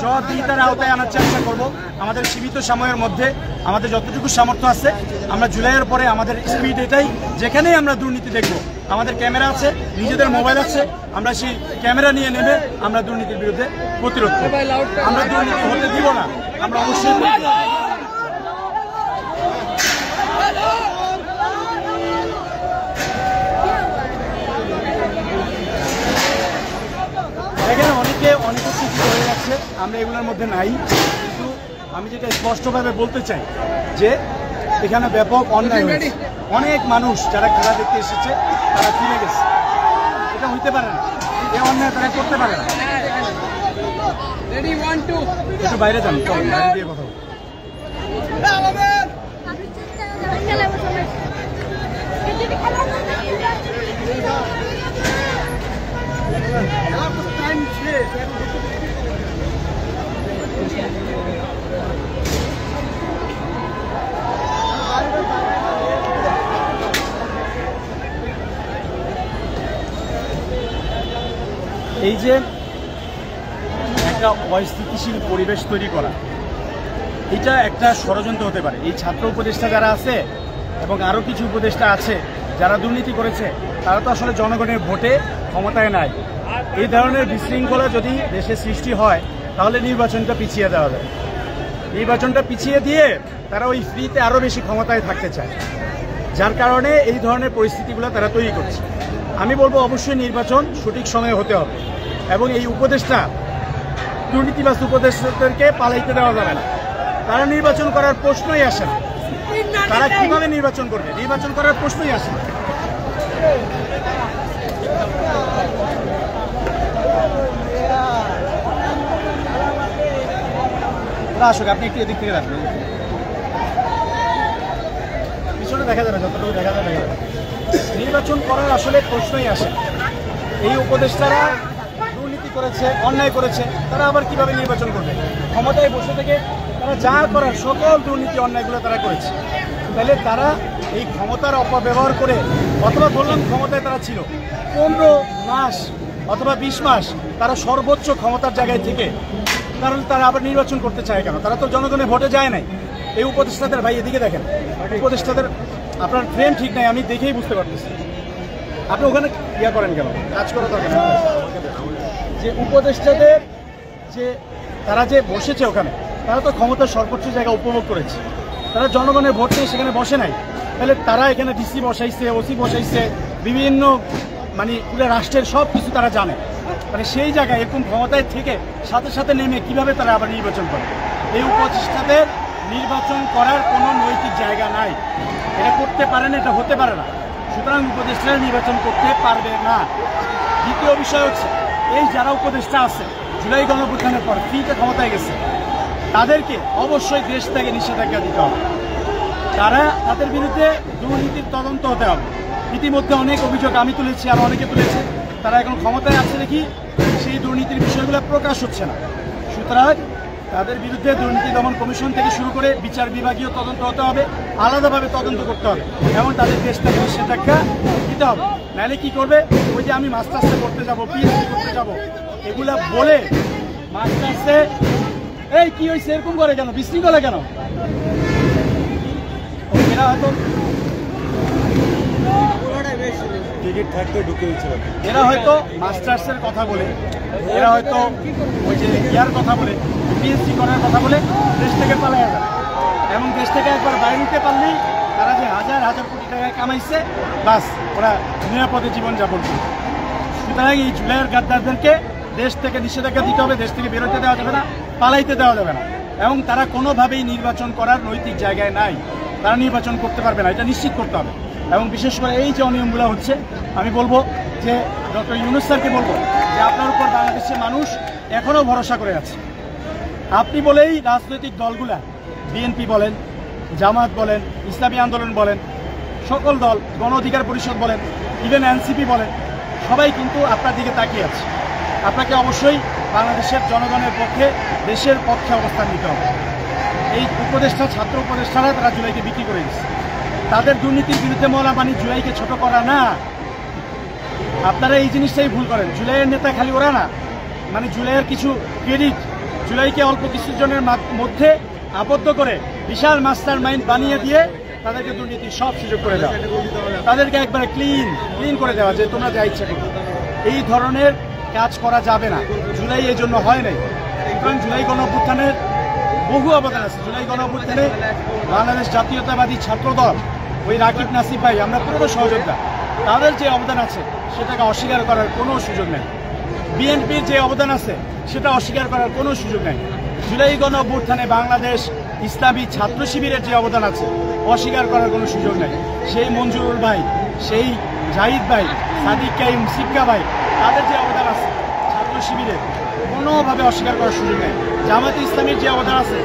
S1: সহযোগিতার আওতায় আনার চেষ্টা করব। আমাদের সীমিত সময়ের মধ্যে আমাদের যতটুকু সামর্থ্য আছে, আমরা জুলাইয়ের পরে আমাদের স্পিড এটাই, যেখানেই আমরা দুর্নীতি দেখব, আমাদের ক্যামেরা আছে, নিজেদের মোবাইল আছে, আমরা সেই ক্যামেরা নিয়ে নেমে আমরা দুর্নীতির বিরুদ্ধে প্রতিরোধ করব। আমরা দুর্নীতি হতে দিব না, আমরা অবশ্যই এখানে অনেকে কিছু হয়ে যাচ্ছে, আমরা এগুলোর মধ্যে নাই। কিন্তু আমি যেটা স্পষ্টভাবে বলতে চাই যে এখানে ব্যাপক অন্যায় হয়েছে। অনেক মানুষ যারা খেলা দেখতে এসেছে তারা ফিরে গেছে। এটা হইতে পারে না, এই অন্যায় তারা করতে পারে না। একটু বাইরে যান, চল বাইরে দিয়ে কথা বলি। এই যে একটা অস্থিতিশীল পরিবেশ তৈরি করা, এটা একটা ষড়যন্ত্র হতে পারে। এই ছাত্র উপদেষ্টা যারা আছে এবং আরও কিছু উপদেষ্টা আছে যারা দুর্নীতি করেছে, তারা তো আসলে জনগণের ভোটে ক্ষমতায় নাই। এই ধরনের বিশৃঙ্খলা যদি দেশে সৃষ্টি হয় তাহলে নির্বাচনটা পিছিয়ে দেওয়া যায়। নির্বাচনটা পিছিয়ে দিয়ে তারা ওই ফ্রিতে আরও বেশি ক্ষমতায় থাকতে চায়, যার কারণে এই ধরনের পরিস্থিতিগুলো তারা তৈরি করছে। আমি বলবো অবশ্যই নির্বাচন সঠিক সময়ে হতে হবে এবং এই উপদেষ্টা দুর্নীতিবাজ উপদেষ্টাদেরকে পালাইতে দেওয়া যাবে না। তারা নির্বাচন করার প্রশ্নই আসে না। তারা কিভাবে নির্বাচন করবে? নির্বাচন করার প্রশ্নই আসে না। আসুক, আপনি একটু এদিক থেকে রাখবেন, পিছনে দেখা যাবে, যতটুকু দেখা যাবে। নির্বাচন করার আসলে প্রশ্নই আসে। এই উপদেষ্টারা দুর্নীতি করেছে, অন্যায় করেছে, তারা আবার কিভাবে নির্বাচন করবে? ক্ষমতায় বসে থেকে তারা যা করার সকল দুর্নীতি অন্যায়গুলো তারা করেছে। তাহলে তারা এই ক্ষমতার অপব্যবহার করে, অথবা বললাম ক্ষমতায় তারা ছিল 15 মাস অথবা 20 মাস, তারা সর্বোচ্চ ক্ষমতার জায়গায় থেকে কারণ তারা আবার নির্বাচন করতে চায় কেন? তারা তো জনগণের ভোটে যায় নাই। এই উপদেষ্টাদের, ভাই এদিকে দেখেন, উপদেষ্টাদের আপনার ফ্রেম ঠিক নাই, আমি দেখেই বুঝতে পারতেছি। আপনি ওখানে ইয়া করেন কেন? কাজ করা দরকার। যে উপদেষ্টাদের যে তারা যে বসেছে ওখানে, তারা তো ক্ষমতার সর্বোচ্চ জায়গা উপভোগ করেছে। তারা জনগণের ভোট নিয়ে সেখানে বসে নাই। তাহলে তারা এখানে ডিসি বসাইছে, ওসি বসাইছে, বিভিন্ন মানে পুরো রাষ্ট্রের সব কিছু তারা জানে। মানে সেই জায়গায় এরকম ক্ষমতায় থেকে সাথে সাথে নেমে কিভাবে তারা আবার নির্বাচন করে? এই উপদেষ্টাদের নির্বাচন করার কোনো নৈতিক জায়গা নাই। এটা করতে পারে না, এটা হতে পারে না। সুতরাং উপদেষ্টারা নির্বাচন করতে পারবে না। দ্বিতীয় বিষয় হচ্ছে, এই যারা উপদেষ্টা আছে জুলাই গণঅভ্যুত্থানের পর ফ্রিতে ক্ষমতায় গেছে, তাদেরকে অবশ্যই দেশ থেকে নিষেধাজ্ঞা দিতে হবে। তাদের বিরুদ্ধে দুর্নীতির তদন্ত হতে হবে। ইতিমধ্যে অনেক অভিযোগ আমি তুলেছি, আর অনেকে তুলেছে। তারা এখন ক্ষমতায় আছে দেখি সেই দুর্নীতির বিষয়গুলো প্রকাশ হচ্ছে না। সুতরাং তাদের বিরুদ্ধে দুর্নীতি দমন কমিশন থেকে শুরু করে বিচার বিভাগীয় তদন্ত হতে হবে, আলাদাভাবে তদন্ত করতে হবে এবং তাদের দেশ থেকে নিষেধাজ্ঞা দিতে হবে। নাহলে কি করবে? ওই যে আমি মাস্টার্সে করতে যাবো, পিএইচডি করতে যাবো, এগুলা বলে মাস্টার্সে এই কি হয়েছে এরকম করে কেন? বিশৃঙ্খলা কেন? এরা হয়তো টিকিট থাকতে ঢুকে হয়েছিল। এরা হয়তো মাস্টার্সের কথা বলে, এরা হয়তো ওই যে ইয়ার কথা বলে, পিএইচডি করার কথা বলে দেশ থেকে পালায় যাবে এবং দেশ থেকে একবার বাইরে নিতে পারলেই তারা যে হাজার হাজার কোটি টাকা কামাইছে, বাস ওরা নিরাপদে জীবনযাপন করবে। সুতরাং এই জুলাইয়ের গাদ্দারদেরকে দেশ থেকে নিষেধাজ্ঞা দিতে হবে, দেশ থেকে বেরোতে দেওয়া যাবে না, পালাইতে দেওয়া যাবে না। এবং তারা কোনোভাবেই নির্বাচন করার নৈতিক জায়গায় নাই, তারা নির্বাচন করতে পারবে না, এটা নিশ্চিত করতে হবে। এবং বিশেষ করে এই যে অনিয়মগুলো হচ্ছে, আমি বলবো যে ডক্টর ইউনূস স্যারকে বলবো যে আপনার উপর বাংলাদেশের মানুষ এখনও ভরসা করে আছে। আপনি বলেই রাজনৈতিক দলগুলা, বিএনপি বলেন, জামাত বলেন, ইসলামী আন্দোলন বলেন, সকল দল, গণ অধিকার পরিষদ বলেন, ইভেন এনসিপি বলেন, সবাই কিন্তু আপনার দিকে তাকিয়ে আছে। আপনাকে অবশ্যই বাংলাদেশের জনগণের পক্ষে, দেশের পক্ষে অবস্থান নিতে হবে। এই উপদেষ্টা, ছাত্র উপদেষ্টারা তারা জুলাইকে বিক্রি করে দিচ্ছে। তাদের দুর্নীতির বিরুদ্ধে মহড়া মানে জুলাইকে ছোট করা না। আপনারা এই জিনিসটাই ভুল করেন। জুলাইয়ের নেতা খালি ওরা না, মানে জুলাইয়ের কিছু ক্রেডিট, জুলাইকে অল্প কিছু জনের মধ্যে আবদ্ধ করে বিশাল মাস্টার মাইন্ড বানিয়ে দিয়ে তাদেরকে দুর্নীতির সব সুযোগ করে দেওয়া, তাদেরকে একবারে ক্লিন করে দেওয়া যে তোমরা যা ইচ্ছা করো। এই ধরনের কাজ করা যাবে না। জুলাই এই জন্য হয় নাই। কারণ জুলাই গণঅভ্যুত্থানের বহু অবদান আছে। জুলাই গণঅভ্যুত্থানে বাংলাদেশ জাতীয়তাবাদী ছাত্রদল, ওই রাকিব নাসিব ভাই, আমরা পুরো সহযোদ্ধা, তাদের যে অবদান আছে সেটাকে অস্বীকার করার কোনো সুযোগ নেই। বিএনপির যে অবদান আছে সেটা অস্বীকার করার কোনো সুযোগ নেই। জুলাই গণঅভ্যুত্থানে বাংলাদেশ ইসলামী ছাত্র শিবিরের যে অবদান আছে অস্বীকার করার কোনো সুযোগ নেই। সেই মঞ্জুরুল ভাই, সেই জাহিদ ভাই, সাদিক কাইম, সিক্কা ভাই, তাদের যে অবদান আছে ছাত্র শিবিরের কোনোভাবে অস্বীকার করার সুযোগ নেই। জামায়াতে ইসলামীর যে অবদান আছে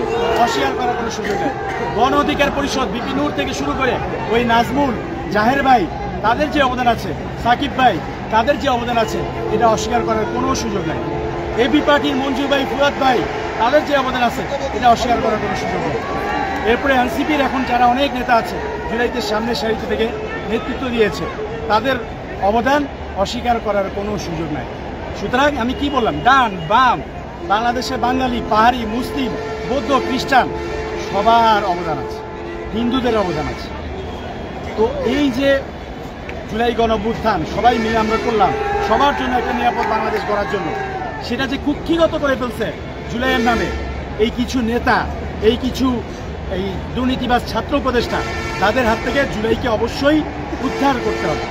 S1: অস্বীকার করার কোনো সুযোগ নেই। গণ অধিকার পরিষদ বিপি নূর থেকে শুরু করে ওই নাজমুল, জাহের ভাই, তাদের যে অবদান আছে, সাকিব ভাই, তাদের যে অবদান আছে এটা অস্বীকার করার কোনো সুযোগ নেই। এবি পার্টির মঞ্জু ভাই, ফুয়াদ ভাই, তাদের যে অবদান আছে এটা অস্বীকার করার কোনো সুযোগ নেই। এরপরে এনসিপির এখন যারা অনেক নেতা আছে জুলাইতে সামনের সারিতে থেকে নেতৃত্ব দিয়েছে, তাদের অবদান অস্বীকার করার কোনো সুযোগ নাই। সুতরাং আমি কি বললাম, ডান বাম, বাংলাদেশে বাঙালি, পাহাড়ি, মুসলিম, বৌদ্ধ, খ্রিস্টান সবার অবদান আছে, হিন্দুদের অবদান আছে। তো এই যে জুলাই গণঅভ্যুত্থান সবাই মিলে আমরা করলাম সবার জন্য একটা নিরাপদ বাংলাদেশ গড়ার জন্য, সেটা যে কুক্ষিগত করে ফেলছে জুলাইয়ের নামে এই কিছু নেতা, এই কিছু এই দুর্নীতিবাজ ছাত্র উপদেষ্টা, তাদের হাত থেকে জুলাইকে অবশ্যই উদ্ধার করতে হবে।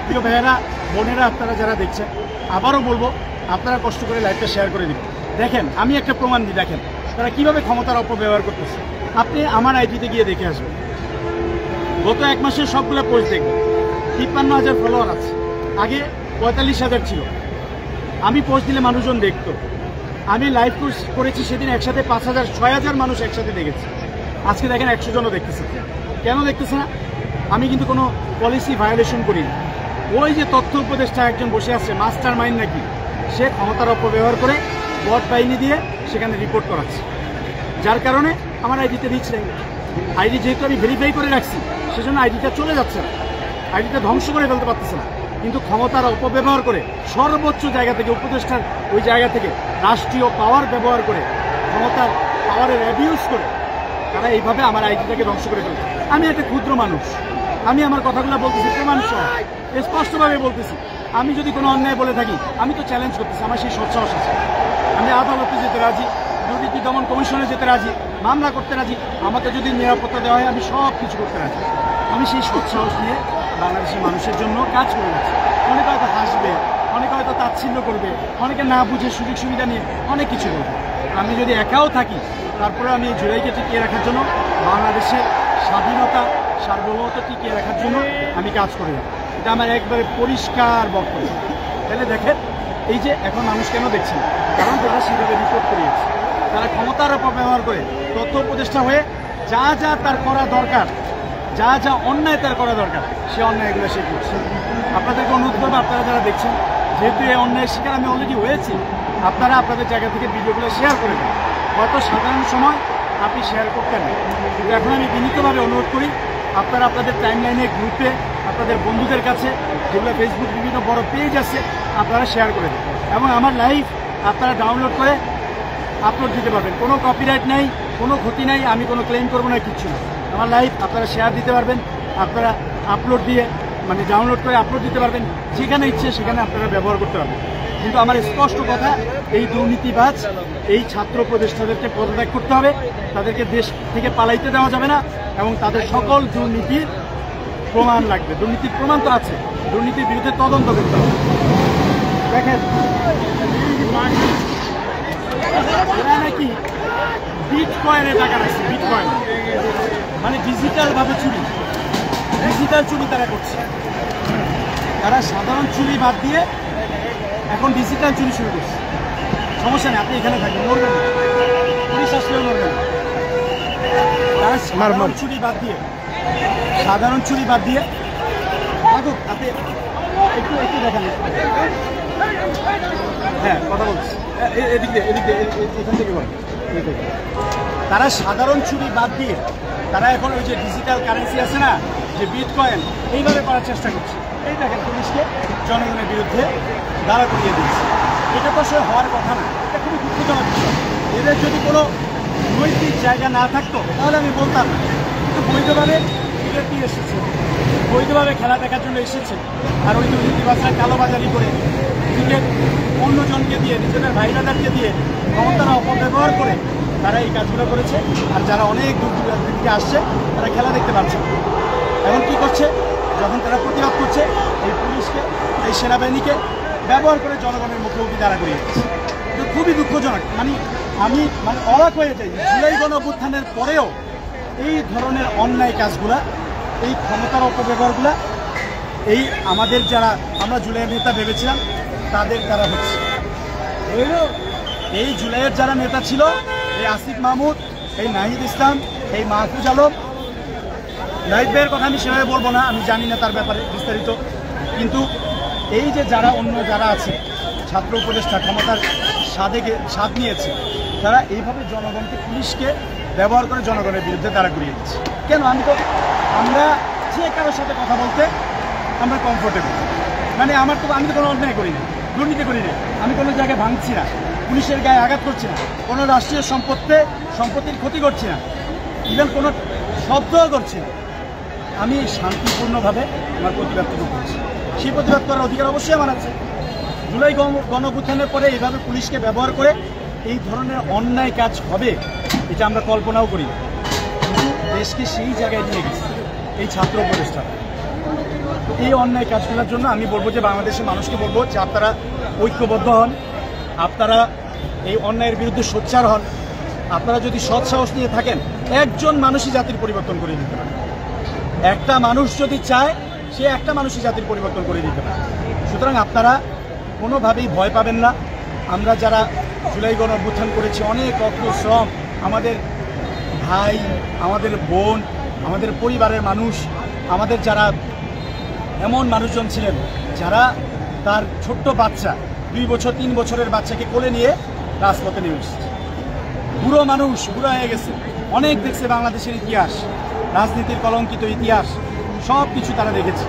S1: প্রিয় ভাইয়েরা, বোনেরা, আপনারা যারা দেখছেন, আবারও বলবো আপনারা কষ্ট করে লাইভটা শেয়ার করে দিবেন। দেখেন আমি একটা প্রমাণ দিই, দেখেন তারা কিভাবে ক্ষমতার অপব্যবহার করতেছে। আপনি আমার আইডিতে গিয়ে দেখে আসবেন, গত 1 মাসের সবগুলো পোস্ট দেখবেন, 53,000 ফলোয়ার আছে, আগে 45,000 ছিল। আমি পোস্ট দিলে মানুষজন দেখতো। আমি লাইভ করেছি সেদিন একসাথে 5,000 6,000 মানুষ একসাথে দেখেছে। আজকে দেখেন 100 জনও দেখতেছে। কেন দেখতেছে না? আমি কিন্তু কোনো পলিসি ভায়োলেশন করিনি। ওই যে তথ্য উপদেষ্টা একজন বসে আছে, মাস্টার মাইন্ড নাকি, সে ক্ষমতার অপব্যবহার করে বট বাহিনী দিয়ে সেখানে রিপোর্ট করাচ্ছে, যার কারণে আমার আইডিতে রিচ নেই। আইডি যেহেতু আমি ভেরিফাই করে রাখছি সেজন্য আইডিটা চলে যাচ্ছে না, আইডিটা ধ্বংস করে ফেলতে পারতেছে না। কিন্তু ক্ষমতার অপব্যবহার করে সর্বোচ্চ জায়গা থেকে, উপদেষ্টার ওই জায়গা থেকে রাষ্ট্রীয় পাওয়ার ব্যবহার করে, ক্ষমতার পাওয়ারের অ্যাবিউজ করে তারা এইভাবে আমার আইডিটাকে ধ্বংস করে ফেলছে। আমি একটা ক্ষুদ্র মানুষ, আমি আমার কথাগুলো বলতেছি প্রমাণ সহ, স্পষ্টভাবে বলতেছি। আমি যদি কোনো অন্যায় বলে থাকি আমি তো চ্যালেঞ্জ করতেছি, আমার সেই সৎসাহস আছে। আমি আদালতে যেতে রাজি, দুর্নীতি দমন কমিশনে যেতে রাজি, মামলা করতে রাজি, আমাকে যদি নিরাপত্তা দেওয়া হয় আমি সব কিছু করতে রাজি। আমি সেই সৎসাহস নিয়ে বাংলাদেশের মানুষের জন্য কাজ করে যাচ্ছি। অনেকে হয়তো হাসবে, অনেকে হয়তো তাচ্ছিল্য করবে, অনেকে না বুঝে সুযোগ সুবিধা নিয়ে অনেক কিছু করবে। আমি যদি একাও থাকি তারপরে আমি এই জুলাইকে টিকিয়ে রাখার জন্য, বাংলাদেশের স্বাধীনতা সার্বভৌমত্ব টিকিয়ে রাখার জন্য আমি কাজ করে যাব। এটা আমার একবারে পরিষ্কার বক্তব্য। তাহলে দেখেন এই যে এখন মানুষ কেন দেখছেন, কারণ তারা সেভাবে রিপোর্ট করিয়েছে। তারা ক্ষমতার অপব্যবহার করে তথ্য উপদেষ্টা হয়ে যা যা তার করা দরকার, যা যা অন্যায় তার করা দরকার, সে অন্যায়গুলো সে করছে। আপনাদেরকে অনুরোধ করবো, আপনারা যারা দেখছেন, যেহেতু এই অন্যায়ের শিকার আমি অলরেডি হয়েছি, আপনারা আপনাদের জায়গা থেকে ভিডিওগুলো শেয়ার করে দেন। হয়তো সাধারণ সময় আপনি শেয়ার করতেন না, কিন্তু এখন আমি বিনীতভাবে অনুরোধ করি আপনারা আপনাদের টাইমলাইনে, গ্রুপে, আপনাদের বন্ধুদের কাছে, যেগুলো ফেসবুক বিভিন্ন বড় পেজ আছে, আপনারা শেয়ার করে দেন। এবং আমার লাইভ আপনারা ডাউনলোড করে আপলোড দিতে পারবেন। কোনো কপিরাইট নাই, কোনো ক্ষতি নাই, আমি কোনো ক্লেম করবো না, কিচ্ছু না। আমার লাইভ আপনারা শেয়ার দিতে পারবেন, আপনারা আপলোড দিয়ে মানে ডাউনলোড করে আপলোড দিতে পারবেন, যেখানে ইচ্ছে সেখানে আপনারা ব্যবহার করতে পারবেন। কিন্তু আমার স্পষ্ট কথা, এই দুর্নীতিবাজ, এই ছাত্র উপদেষ্টাদেরকে পদত্যাগ করতে হবে, তাদেরকে দেশ থেকে পালাইতে দেওয়া যাবে না, এবং তাদের সকল দুর্নীতির প্রমাণ লাগবে। দুর্নীতির প্রমাণ তো আছে, দুর্নীতির বিরুদ্ধে তদন্ত করতে হবে। দেখেন এরা নাকি বিটকয়েনে টাকা রাখছে, বিটকয়েন মানে ডিজিটালভাবে চুরি, ডিজিটাল চুরি তারা করছে। তারা সাধারণ চুরি বাদ দিয়ে এখন ডিজিটাল চুরি শুরু করছে। সমস্যা নেই, আপনি এখানে থাকবেন, মরবেন না, পুলিশ আসলেও মরবেন না। তারা সাধারণ চুরি বাদ দিয়ে, সাধারণ চুরি বাদ দিয়ে থাকুক। আপনি একটু একটু দেখেন, হ্যাঁ কথা বলছি, এদিক দিয়ে এখান থেকে বলেন। তারা সাধারণ চুরি বাদ দিয়ে তারা এখন ওই যে ডিজিটাল কারেন্সি আছে না, যে বিটকয়েন, এইভাবে করার চেষ্টা করছে। এই দেখেন পুলিশকে জনগণের বিরুদ্ধে দাঁড়া করিয়ে দিচ্ছে। এটা তো আসলে হওয়ার কথা না, এটা খুবই দুঃখজনক বিষয়। এদের যদি কোনো নৈতিক জায়গা না থাকতো তাহলে আমি বলতাম, কিন্তু বৈধভাবে ক্রিকেট দিয়ে এসেছে, বৈধভাবে খেলা দেখার জন্য এসেছে। আর ওই দুর্নীতিবাজরা কালোবাজারি করে ক্রিকেট অন্যজনকে দিয়ে, নিজেদের ভাইরাদারকে দিয়ে ক্ষমতার অপব্যবহার করে তারা এই কাজগুলো করেছে। আর যারা অনেক দূর দূর থেকে আসছে তারা খেলা দেখতে পাচ্ছে। এখন কি করছে, যখন তারা প্রতিবাদ করছে, এই পুলিশকে, এই সেনাবাহিনীকে ব্যবহার করে জনগণের মুখোমুখি দাঁড়া করিয়ে দিচ্ছে। এটা খুবই দুঃখজনক। মানে আমি মানে অবাক হয়ে যাই, জুলাই গণঅভ্যুত্থানের পরেও এই ধরনের অন্যায় কাজগুলা, এই ক্ষমতার অপব্যবহারগুলা এই আমাদের যারা আমরা জুলাইয়ের নেতা ভেবেছিলাম তাদের দ্বারা হচ্ছে। এই জুলাইয়ের যারা নেতা ছিল, এই আসিফ মাহমুদ, এই নাহিদ ইসলাম, এই মাহফুজ আলম, নাহিদ ভাইয়ের কথা আমি সেভাবে বলবো না, আমি জানি না তার ব্যাপারে বিস্তারিত, কিন্তু এই যে যারা অন্য যারা আছে ছাত্র উপদেষ্টা ক্ষমতার স্বাদ নিয়েছে, তারা এইভাবে জনগণকে, পুলিশকে ব্যবহার করে জনগণের বিরুদ্ধে তারা ঘুরিয়ে দিচ্ছে। কেন? আমরা যে কারোর সাথে কথা বলতে আমরা কমফোর্টেবল, মানে আমি তো কোনো অন্যায় করি না, দুর্নীতি করি না, আমি কোনো জায়গায় ভাঙছি না, পুলিশের গায়ে আঘাত করছি না, কোনো রাষ্ট্রীয় সম্পত্তির ক্ষতি করছি না, ইভেন কোনো শব্দও করছি না। আমি শান্তিপূর্ণভাবে আমার প্রতিবাদটুকু করছি। সেই প্রতিবাদ করার অধিকার অবশ্যই আমার আছে। জুলাই গণঅভ্যুত্থানের পরে এইভাবে পুলিশকে ব্যবহার করে এই ধরনের অন্যায় কাজ হবে এটা আমরা কল্পনাও করি না, কিন্তু দেশকে সেই জায়গায় নিয়ে গেছে এই ছাত্র উপদেষ্টা। এই অন্যায় কাজগুলোর জন্য আমি বলবো যে বাংলাদেশের মানুষকে বলবো যে আপনারা ঐক্যবদ্ধ হন, আপনারা এই অন্যায়ের বিরুদ্ধে সোচ্চার হন। আপনারা যদি সৎ সাহস নিয়ে থাকেন, একজন মানুষই জাতির পরিবর্তন করে দিতে পারে। একটা মানুষ যদি চায়, সে একটা মানুষই জাতির পরিবর্তন করে দিতে পারে। সুতরাং আপনারা কোনোভাবেই ভয় পাবেন না। আমরা যারা জুলাই গণঅভ্যুত্থান করেছি, অনেক রক্ত শ্রম, আমাদের ভাই, আমাদের বোন, আমাদের পরিবারের মানুষ, আমাদের যারা এমন মানুষজন ছিলেন যারা তার ছোট্ট বাচ্চা, 2 বছর 3 বছরের বাচ্চাকে কোলে নিয়ে রাজপথে নেমে এসেছে। বুড়ো মানুষ, বুড়ো হয়ে গেছে, অনেক দেখছে বাংলাদেশের ইতিহাস, রাজনীতির কলঙ্কিত ইতিহাস, সব কিছু তারা দেখেছে।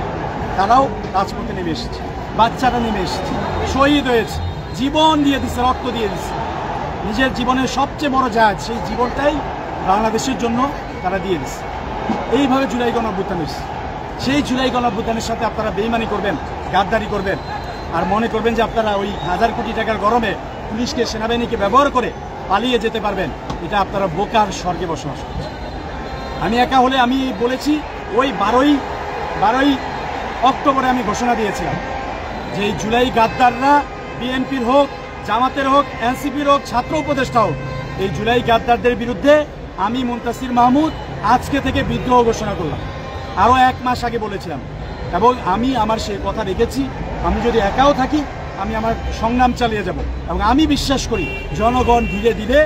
S1: তারাও রাজপথে নেমে এসেছে, বাচ্চারা নেমে এসেছে, শহীদ হয়েছে, জীবন দিয়ে দিচ্ছে, রক্ত দিয়ে দিচ্ছে। নিজের জীবনের সবচেয়ে বড় জাহাজ, সেই জীবনটাই বাংলাদেশের জন্য তারা দিয়ে দিচ্ছে। এইভাবে জুলাই গণঅভ্যুত্থান হয়েছে। সেই জুলাই গণঅভ্যুত্থানের সাথে আপনারা বেইমানি করবেন, গাদ্দারি করবেন, আর মনে করবেন যে আপনারা ওই 1000 কোটি টাকার গরমে পুলিশকে, সেনাবাহিনীকে ব্যবহার করে পালিয়ে যেতে পারবেন। এটা আপনারা বোকার স্বর্গে বসবাস করছেন। আমি একা হলে আমি বলেছি, ওই 12ই অক্টোবরে আমি ঘোষণা দিয়েছিলাম যে এই জুলাই গাদ্দাররা, বিএনপির হোক, জামাতের হোক, এনসিপির হোক, ছাত্র উপদেষ্টা হোক, এই জুলাই গাদ্দারদের বিরুদ্ধে আমি মুনতাসির মাহমুদ আজকে থেকে বিদ্রোহ ঘোষণা করলাম। আরও 1 মাস আগে বলেছিলাম, এবং আমি আমার সেই কথা রেখেছি। আমি যদি একাও থাকি, আমি আমার সংগ্রাম চালিয়ে যাব, এবং আমি বিশ্বাস করি জনগণ ধীরে ধীরে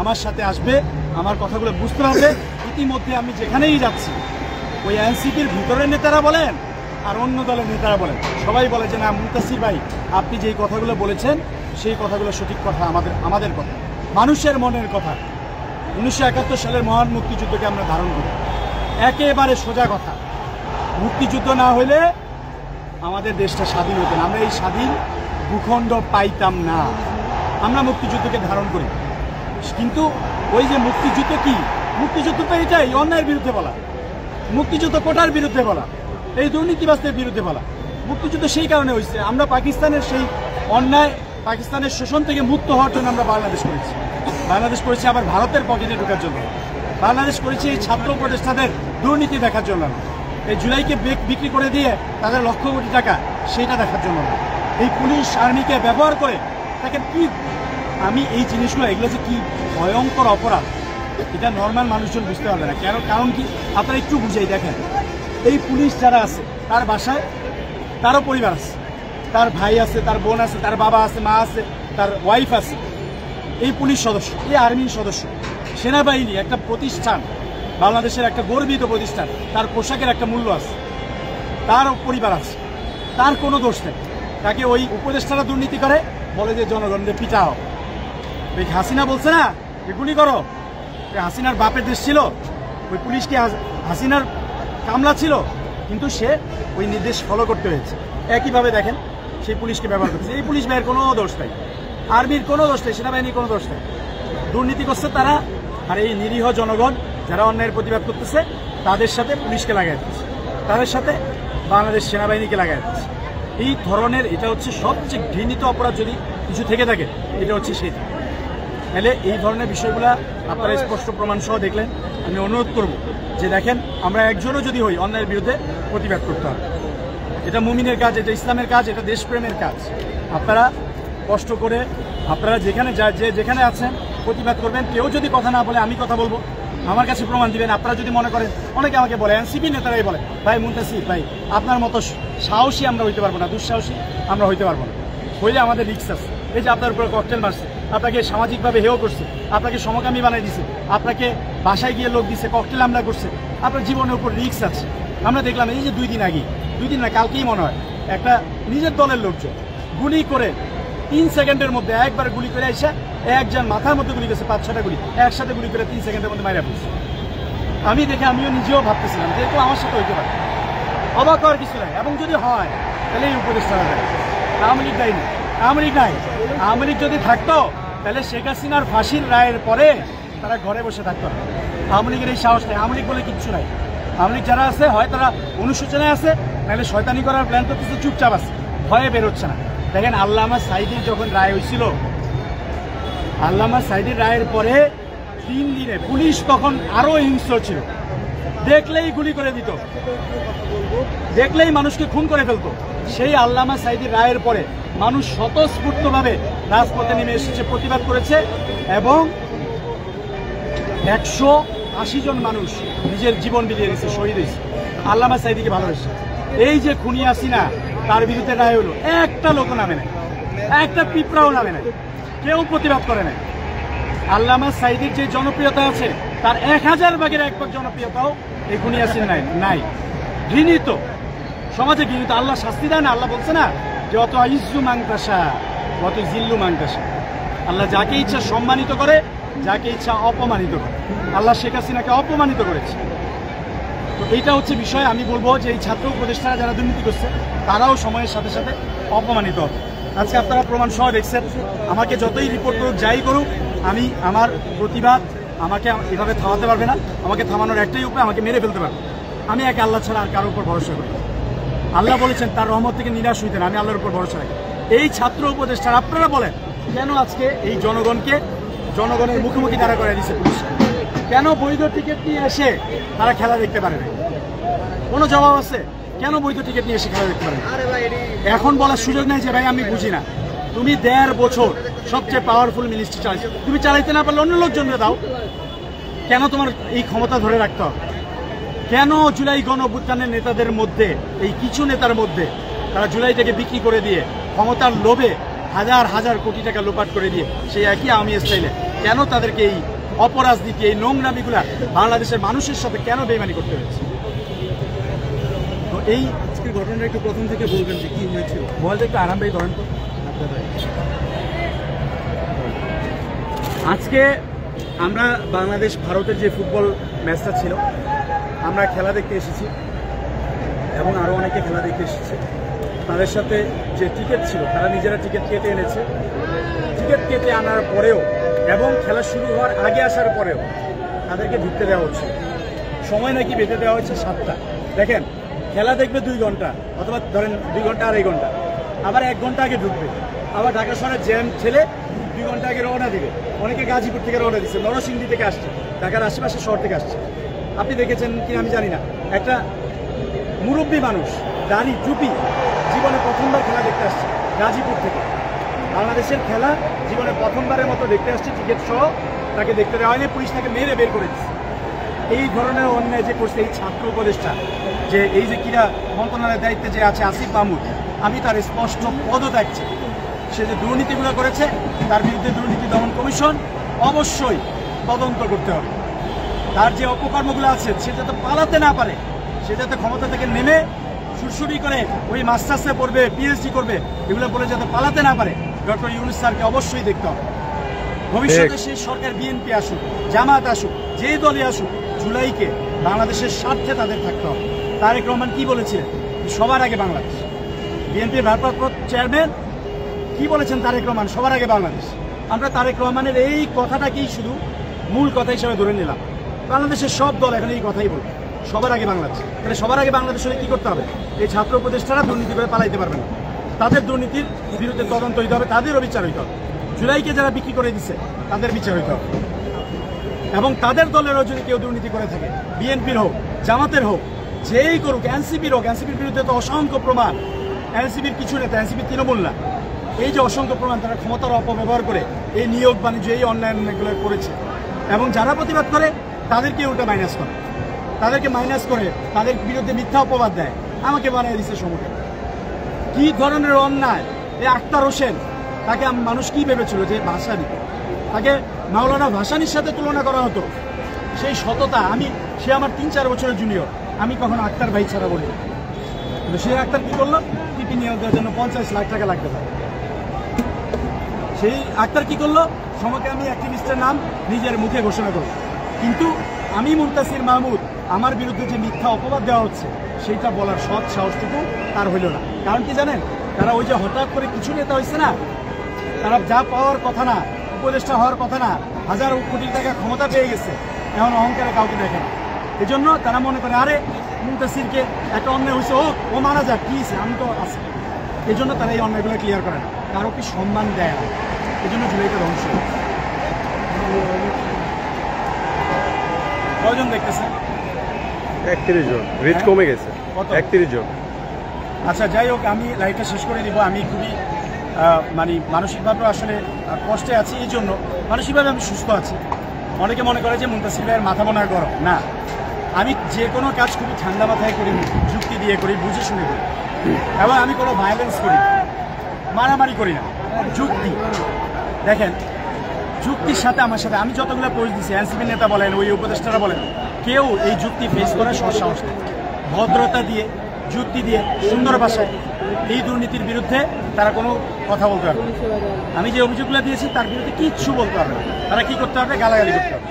S1: আমার সাথে আসবে, আমার কথাগুলো বুঝতে পারবে। ইতিমধ্যে আমি যেখানেই যাচ্ছি, ওই এনসিপির ভিতরের নেতারা বলেন আর অন্য দলের নেতারা বলেন, সবাই বলে যে না মুনতাসির ভাই, আপনি যেই কথাগুলো বলেছেন সেই কথাগুলো সঠিক কথা, আমাদের কথা, মানুষের মনের কথা। 1971 সালের মহান মুক্তিযুদ্ধকে আমরা ধারণ করি, একেবারে সোজা কথা। মুক্তিযুদ্ধ না হলে আমাদের দেশটা স্বাধীন হতো না, আমরা এই স্বাধীন ভূখণ্ড পাইতাম না। আমরা মুক্তিযুদ্ধকে ধারণ করি, কিন্তু ওই যে মুক্তিযুদ্ধ কি, মুক্তিযুদ্ধ তো এটাই, অন্যায়ের বিরুদ্ধে বলা। মুক্তিযুদ্ধ কোটার বিরুদ্ধে বলা, এই দুর্নীতিবাজদের বিরুদ্ধে বলা। মুক্তিযুদ্ধ সেই কারণে হয়েছে, আমরা পাকিস্তানের সেই অন্যায়, পাকিস্তানের শোষণ থেকে মুক্ত হওয়ার জন্য আমরা বাংলাদেশ করেছি। বাংলাদেশ করেছি আবার ভারতের পকেটে ঢোকার জন্য। বাংলাদেশ করেছি এই ছাত্র উপদেষ্টাদের দুর্নীতি দেখার জন্য না, এই জুলাইকে বিক্রি করে দিয়ে তাদের লক্ষ কোটি টাকা, সেটা দেখার জন্য না। এই পুলিশ আর্মিকে ব্যবহার করে তাকে কি, আমি এই জিনিসগুলো, এগুলো যে কি ভয়ঙ্কর অপরাধ, এটা নর্মাল মানুষজন বুঝতে পারবে না। কারণ কি, আপনারা একটু বুঝেই দেখেন, এই পুলিশ যারা আছে তার বাসায় তারও পরিবার আছে, তার ভাই আছে, তার বোন আছে, তার বাবা আছে, মা আছে, তার ওয়াইফ আছে। এই পুলিশ সদস্য, এই আর্মির সদস্য, সেনাবাহিনী একটা প্রতিষ্ঠান, বাংলাদেশের একটা গর্বিত প্রতিষ্ঠান, তার পোশাকের একটা মূল্য আছে, তার পরিবার আছে, তার কোনো দোষ নেই। তাকে ওই উপদেষ্টারা দুর্নীতি করে, বলে যে জনগণকে পিটাও। ওই হাসিনা বলছে না গুলি করো, হাসিনার বাপের দেশ ছিল, ওই পুলিশকে হাসিনার কামলা ছিল, কিন্তু সে ওই নির্দেশ ফলো করতে হয়েছে। একইভাবে দেখেন, সেই পুলিশকে ব্যবহার করছে। এই পুলিশ ভাইয়ের কোনো দোষ নেই, আর্মির কোনো দোষ নেই, সেনাবাহিনীর কোনো দোষ নেই। দুর্নীতি করছে তারা, আর এই নিরীহ জনগণ যারা অন্যায়ের প্রতিবাদ করতেছে তাদের সাথে পুলিশকে লাগাই দিচ্ছে, তাদের সাথে বাংলাদেশ সেনাবাহিনীকে লাগাই দিচ্ছে। এই ধরনের, এটা হচ্ছে সবচেয়ে ঘৃণিত অপরাধ যদি কিছু থেকে থাকে, এটা হচ্ছে সেইটা। তাহলে এই ধরনের বিষয়গুলো আপনারা স্পষ্ট প্রমাণ সহ দেখলেন। আমি অনুরোধ করব যে দেখেন, আমরা একজনও যদি হই, অন্যায়ের বিরুদ্ধে প্রতিবাদ করতে হবে। এটা মুমিনের কাজ, এটা ইসলামের কাজ, এটা দেশপ্রেমের কাজ। আপনারা কষ্ট করে, আপনারা যেখানে আছেন প্রতিবাদ করবেন। কেউ যদি কথা না বলে আমি কথা বলবো, আমার কাছে প্রমাণ দিবেন। আপনারা যদি মনে করেন, অনেকে আমাকে বলে, এনসিপি নেতারাই বলে, ভাই মুনতাসির ভাই আপনার মতো সাহসী আমরা হইতে পারবো না, দুঃসাহসী আমরা হইতে পারবো না, হইলে আমাদের রিস্ক আছে। এই যে আপনার উপরে ককটেল মারছে, আপনাকে সামাজিকভাবে হেয় করছে, আপনাকে সমকামী বানাই দিছে, আপনাকে বাসায় গিয়ে লোক দিছে, ককটেল হামলা করছে, আপনার জীবনের উপর রিস্ক আছে। আমরা দেখলাম এই যে 2 দিন আগে, 2 দিন না কালকেই মনে হয়, একটা নিজের দলের লোকজন গুলি করে 3 সেকেন্ডের মধ্যে একবার গুলি করে এসে একজন মাথার মধ্যে গুলি করেছে, 5-6টা গুলি একসাথে গুলি করে 3 সেকেন্ডের মধ্যে মারা পড়ছে। আমি দেখে আমিও নিজেও ভাবতেছিলাম যে এরকম আমার সাথে হইতে পারে, অবাক হওয়ার কিছু নাই। এবং যদি হয় তাহলে এই উপদেষ্টা হবে, আওয়ামী লীগ দায়ী না, আওয়ামী লীগ নাই। আওয়ামী লীগ যদি থাকতো তাহলে শেখ হাসিনার ফাঁসির রায়ের পরে তারা ঘরে বসে থাকতো। আওয়ামী লীগের এই সাহস নেই, আওয়ামী লীগ বলে কিচ্ছু নাই। আওয়ামী লীগ যারা আছে হয় তারা অনুশোচনায় আছে, নাহলে শয়তানি করার প্ল্যান করতেছে, চুপচাপ আছে, ভয়ে বেরোচ্ছে না। দেখেন আল্লামা সাঈদীর যখন রায় হয়েছিল, আল্লামা সাঈদীর রায়ের পরে 3 দিনে পুলিশ তখন আরো হিংস্র ছিল, দেখলেই গুলি করে দিত, দেখলেই মানুষকে খুন করে ফেলতো। সেই আল্লামা সাঈদীর রায়ের পরে মানুষ স্বতঃস্ফূর্তভাবে রাজপথে নেমে এসেছে, প্রতিবাদ করেছে এবং 180 জন মানুষ নিজের জীবন বিলিয়ে দিয়েছে, শহীদ হয়েছে আল্লামা সাঈদীকে ভালোবেসে। এই যে খুনি হাসিনা, তার বিরুদ্ধে রায় হলো, একটা লোক নামে নাই, একটা পিঁপড়াও নামে নাই, কেউ প্রতিবাদ করে নাই। আল্লামা সাঈদীর যে জনপ্রিয়তা আছে তার 1000 ভাগের 1 ভাগ জনপ্রিয়তাও এই খুনি হাসিনা নাই। ঘৃণিত সমাজে ঘৃণিত। আল্লাহ শাস্তি দেয় না, আল্লাহ বলছে না যে অত ইজ্জু মাংতাসা অত জিল্লু মাংতাসা। আল্লাহ যাকে ইচ্ছা সম্মানিত করে, যাকে ইচ্ছা অপমানিত করে। আল্লাহ শেখ হাসিনাকে অপমানিত করেছে। তো এইটা হচ্ছে বিষয়। আমি বলবো যে এই ছাত্র উপদেষ্টারা যারা দুর্নীতি করছে তারাও সময়ের সাথে সাথে অপমানিত হবে। আজকে আপনারা প্রমাণ সহ দেখছেন, আমাকে যতই রিপোর্ট করুক, যাই করুক, আমি আমার প্রতিবাদ আমাকে এভাবে থামাতে পারবে না। আমাকে থামানোর একটাই উপায়, আমাকে মেরে ফেলতে পারবে। আমি একে আল্লাহ ছাড়া আর কারোর উপর ভরসা করি। আল্লাহ বলেছেন তার রহমত থেকে নিরাশ হইতেন, আমি আল্লাহর উপর ভরসা রাখি। এই ছাত্র উপদেষ্টারা আপনারা বলেন কেন আজকে এই জনগণের মুখোমুখি দাঁড়া করে দিচ্ছে পুলিশ? কেন বৈধ টিকিট নিয়ে এসে তারা খেলা দেখতে পারে না? কোনো জবাব আছে? কেন বৈধ টিকিট নিয়ে এসে খেলা দেখতে পারে না? এখন বলার সুযোগ নেই যে ভাই আমি বুঝি না। তুমি 1.5 বছর সবচেয়ে পাওয়ারফুল মিনিস্ট্রি চালাইছো, তুমি চালাইতে না পারলে অন্য লোকজনকে দাও। কেন তোমার এই ক্ষমতা ধরে রাখতে হবে? কেন জুলাই গণ অভ্যুত্থানের নেতাদের মধ্যে, এই কিছু নেতার মধ্যে, তারা জুলাইটাকে বিক্রি করে দিয়ে ক্ষমতার লোভে হাজার হাজার কোটি টাকা লোপাট করে দিয়ে সেই একই আওয়ামী স্টাইলে কেন তাদেরকে এই অপরাজনীতি, এই নোংরামিগুলা বাংলাদেশের মানুষের সাথে কেন বেইমানি করতে হয়েছে? তো এই আজকের ঘটনাটা একটু প্রথম থেকে বলবেন যে কি হয়েছিল? মোবাইলটা একটু আরামদায়ী ধরেন তো। আজকে আমরা বাংলাদেশ ভারতের যে ফুটবল ম্যাচটা ছিল, আমরা খেলা দেখতে এসেছি এবং আরও অনেকে খেলা দেখতে এসেছে। তাদের সাথে যে টিকিট ছিল তারা নিজেরা টিকিট কেটে এনেছে। টিকিট কেটে আনার পরেও এবং খেলা শুরু হওয়ার আগে আসার পরেও তাদেরকে ঢুকতে দেওয়া হচ্ছে। সময় নাকি বেঁধে দেওয়া হচ্ছে 7টা। দেখেন খেলা দেখবে 2 ঘন্টা, অথবা ধরেন 2 ঘন্টা 2.5 ঘন্টা, আবার 1 ঘন্টা আগে ঢুকবে। আবার ঢাকা শহরের জ্যাম ছেলে 2 ঘন্টা আগে রওনা দিবে। অনেকে গাজীপুর থেকে রওনা দিচ্ছে, নরসিংদী থেকে আসছে, ঢাকার আশেপাশে শহর থেকে আসছে। আপনি দেখেছেন কি আমি জানি না, একটা মুরব্বী মানুষ দাড়ি টুপি জীবনে প্রথমবার খেলা দেখতে আসছে গাজীপুর থেকে। বাংলাদেশের খেলা জীবনে প্রথমবারের মতো দেখতে আসছে, টিকিট সহ তাকে দেখতে দেওয়া হয়নি, পুলিশ তাকে মেরে বের করে দিচ্ছে। এই ধরনের অন্যায় যে করছে এই ছাত্র উপদেষ্টা, যে এই যে ক্রীড়া মন্ত্রণালয়ের দায়িত্বে যে আছে আসিফ মাহমুদ, আমি তার স্পষ্ট পদত্যাগ চাই। সে যে দুর্নীতিগুলো করেছে তার বিরুদ্ধে দুর্নীতি দমন কমিশন অবশ্যই তদন্ত করতে হবে। তার যে অপকর্মগুলো আছে সে যাতে পালাতে না পারে, সে যাতে ক্ষমতা থেকে নেমে সুরসুরি করে ওই মাস্টার্সে পড়বে, পিএইচডি করবে, এগুলো বলে যাতে পালাতে না পারে, ডক্টর ইউনূস স্যারকে অবশ্যই দেখতে হবে। ভবিষ্যতে সেই সরকার বিএনপি আসুক, জামাত আসুক, যেই দলে আসুক, জুলাইকে বাংলাদেশের স্বার্থে তাদের থাকতে হবে। তারেক রহমান কি বলেছিলেন? সবার আগে বাংলাদেশ। বিএনপির ভারপ্রাপ্ত চেয়ারম্যান কি বলেছেন? তারেক রহমান সবার আগে বাংলাদেশ। আমরা তারেক রহমানের এই কথাটাকেই শুধু মূল কথা হিসেবে ধরে নিলাম। বাংলাদেশের সব দল এখন এই কথাই বলবে, সবার আগে বাংলাদেশ। তাহলে সবার আগে বাংলাদেশ হলে কি করতে হবে? এই ছাত্র উপদেষ্টারা দুর্নীতি করে পালাইতে পারবে না, তাদের দুর্নীতির বিরুদ্ধে তদন্ত হইতে হবে, তাদেরও বিচার হইতে হবে। জুলাইকে যারা বিক্রি করে দিচ্ছে তাদের বিচার হইতে হবে। এবং তাদের দলেরও যদি কেউ দুর্নীতি করে থাকে, বিএনপির হোক, জামাতের হোক, যেই করুক, এনসিপির হোক, এনসিপির বিরুদ্ধে তো অসংখ্য প্রমাণ। এনসিপির কিছু নেতা, এনসিপির তৃণমূল না, এই যে অসংখ্য প্রমাণ, তারা ক্ষমতার অপব্যবহার করে এই নিয়োগ বাণিজ্য এই অন্যায়গুলো করেছে, এবং যারা প্রতিবাদ করে তাদেরকে ওটা মাইনাস করে, তাদেরকে মাইনাস করে তাদের বিরুদ্ধে মিথ্যা অপবাদ দেয়, আমাকে বানিয়ে দিচ্ছে সমুদ্র। কি ধরনের অন্যায়! এই আক্তার হোসেন, তাকে মানুষ কি ভেবেছিল যে ভাসানী, তাকে মাওলানা ভাসানীর সাথে তুলনা করা হতো। সেই সততা, সে আমার 3-4 বছরের জুনিয়র, আমি কখনো আক্তার ভাই ছাড়া বলি। কিন্তু সে আক্তার কি করলো, পিপি নিয়োগ দেওয়ার জন্য 50 লাখ টাকা লাগতে পারে। সেই আক্তার কি করলো, সমকে আমি অ্যাক্টিভিস্টের নাম নিজের মুখে ঘোষণা করব, কিন্তু আমি মুনতাসির মাহমুদ, আমার বিরুদ্ধে যে মিথ্যা অপবাদ দেওয়া হচ্ছে সেইটা বলার সৎ সাহসটুকু তার হইল না। কারণ কি জানেন, তারা ওই যে হঠাৎ করে কিছু নেতা হয়েছে না, তারা যা পাওয়ার কথা না, উপদেষ্টা হওয়ার কথা না, 1000 কোটি টাকা ক্ষমতা পেয়ে গেছে, এখন অহংকারে কাউকে দেখে না। এই জন্য তারা মনে করে আরে মুনতাসিরকে একটা অন্যায় হয়েছে, ও মারা যাক, কি হয়েছে, আমি তো আছি। এই জন্য তারা এই অন্যায়গুলো ক্লিয়ার করে না, কারো কি সম্মান দেয় না। এই জন্য জুলাইটা ধ্বংস। কয়জন দেখতেছে?
S5: 31 জন, রিচ কমে গেছে। 31 জন।
S1: আচ্ছা, যাই হোক, আমি লাইভটা শেষ করে দিব। আমি খুবই মানসিকভাবে আসলে কষ্টে আছি। এই জন্য মানসিকভাবে আমি সুস্থ আছি। অনেকে মনে করে যে মুনতাসির ভাইয়ের মাথা মনে গরম না, আমি যে কোনো কাজ খুবই ঠান্ডা মাথায় করি, যুক্তি দিয়ে করি, বুঝে শুনে করি, এবং আমি কোনো ভায়োলেন্স করি, মারামারি করি না, যুক্তি। দেখেন, যুক্তির সাথে আমার সাথে আমি যতগুলো পোস্ট দিচ্ছি, এনসিপি নেতা বলেন, ওই উপদেষ্টারা বলেন, কেউ এই যুক্তি ফেস করার সাহস নেই। ভদ্রতা দিয়ে, যুক্তি দিয়ে, সুন্দর ভাষায় এই দুর্নীতির বিরুদ্ধে তারা কোনো কথা বলতে পারবে। আমি যে অভিযোগগুলো দিয়েছি তার বিরুদ্ধে কিচ্ছু বলতে পারবে না। তারা কি করতে হবে, গালাগালি করতে হবে।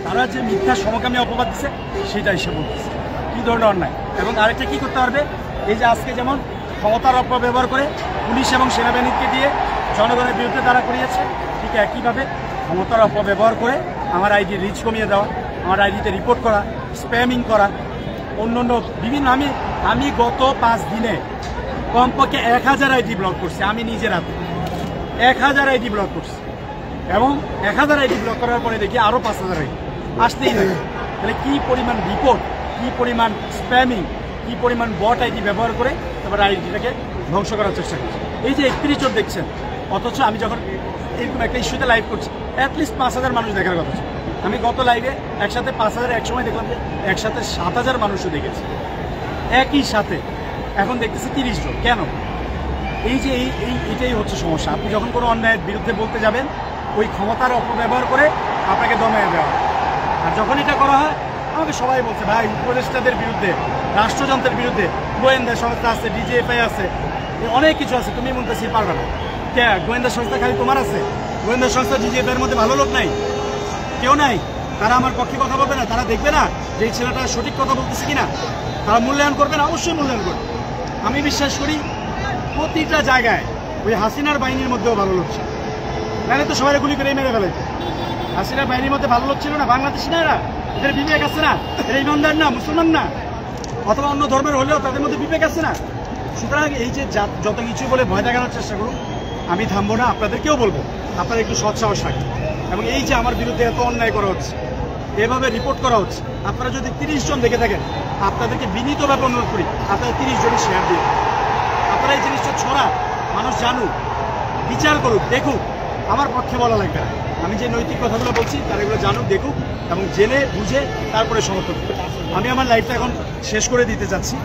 S1: তারা যে মিথ্যা সমকামী অপবাদ দিচ্ছে সেটা হিসেবে বলতেছে কী ধরনের অন্যায়। এবং আরেকটা কি করতে পারবে, এই যে আজকে যেমন ক্ষমতার অপব্যবহার করে পুলিশ এবং সেনাবাহিনীকে দিয়ে জনগণের বিরুদ্ধে তারা করিয়েছে, ঠিক একইভাবে ক্ষমতার অপব্যবহার করে আমার আইডির রিচ কমিয়ে দেওয়া, আমার আইডিতে রিপোর্ট করা, স্প্যামিং করা, অন্য বিভিন্ন। আমি গত 5 দিনে কমপক্ষে 1000 আইডি ব্লক করছি, আমি নিজের হাতে 1000 আইডি ব্লক করছি। এবং 1000 আইডি ব্লক করার পরে দেখি আরও 5000 আইডি আসতেই থাকে। তাহলে কী পরিমাণ রিপোর্ট, কী পরিমাণ স্প্যামিং, কী পরিমাণ বট আইডি ব্যবহার করে তারপর আইডিটাকে ধ্বংস করার চেষ্টা করছে। এই যে 31 জন দেখছেন, অথচ আমি যখন এরকম একটা ইস্যুতে লাইভ করছি, অ্যাটলিস্ট 5000 মানুষ দেখার কথা ছিল। আমি গত লাইভে একসাথে 5000, এক সময় দেখলাম যে একসাথে 7000 মানুষও দেখেছে একই সাথে। এখন দেখতেছি 30 জন। কেন? এই যে এইটাই হচ্ছে সমস্যা। আপনি যখন কোনো অন্যায়ের বিরুদ্ধে বলতে যাবেন, ওই ক্ষমতার অপব্যবহার করে আপনাকে দমায়ে দেওয়া হয়। আর যখন এটা করা হয়, আমাকে সবাই বলছে ভাই উপদেষ্টাদের বিরুদ্ধে, রাষ্ট্রযন্ত্রের বিরুদ্ধে গোয়েন্দা সংস্থা আছে, ডিজিএফআই আছে, অনেক কিছু আছে, তুমি মুনতাসির পারবে না। কে গোয়েন্দা সংস্থা খালি তোমার আছে? গোয়েন্দা সংস্থা ডিজিএফআইয়ের মধ্যে ভালো লোক নাই? কেউ নাই? তারা আমার পক্ষে কথা বলবে না? তারা দেখবে না যে এই ছেলেটা সঠিক কথা বলতেছে কিনা? তারা মূল্যায়ন করবে না? অবশ্যই মূল্যায়ন করবে। আমি বিশ্বাস করি প্রতিটা জায়গায় ওই হাসিনার বাহিনীর মধ্যেও ভালো লোক ছিল, নাহলে তো সবাই গুলি করে মেরে ফেলে। হাসিনার বাহিনীর মধ্যে ভালো লোক ছিল না? বাংলাদেশি না এরা? এদের বিবেক আছে না? এরা ইমানদার না? মুসলমান না? অথবা অন্য ধর্মের হলেও তাদের মধ্যে বিবেক আছে না? সুতরাং এই যে যত কিছু বলে ভয় দেখানোর চেষ্টা করুন, আমি থামবো না। আপনাদেরকেও বলবো আপনারা একটু সৎসাহস রাখবেন। এবং এই যে আমার বিরুদ্ধে এত অন্যায় করা হচ্ছে, এভাবে রিপোর্ট করা হচ্ছে, আপনারা যদি 30 জন দেখে থাকেন, আপনাদেরকে বিনীতভাবে অনুরোধ করি আপনারা 30 জনই শেয়ার দিন। আপনারা এই জিনিসটা ছড়া, মানুষ জানুক, বিচার করুক, দেখুক। আমার পক্ষে বলা লাগবে না, আমি যে নৈতিক কথাগুলো বলছি তারা এগুলো জানুক, দেখুক এবং জেনে বুঝে তারপরে সমর্থন করুক। আমি আমার লাইফটা এখন শেষ করে দিতে চাচ্ছি,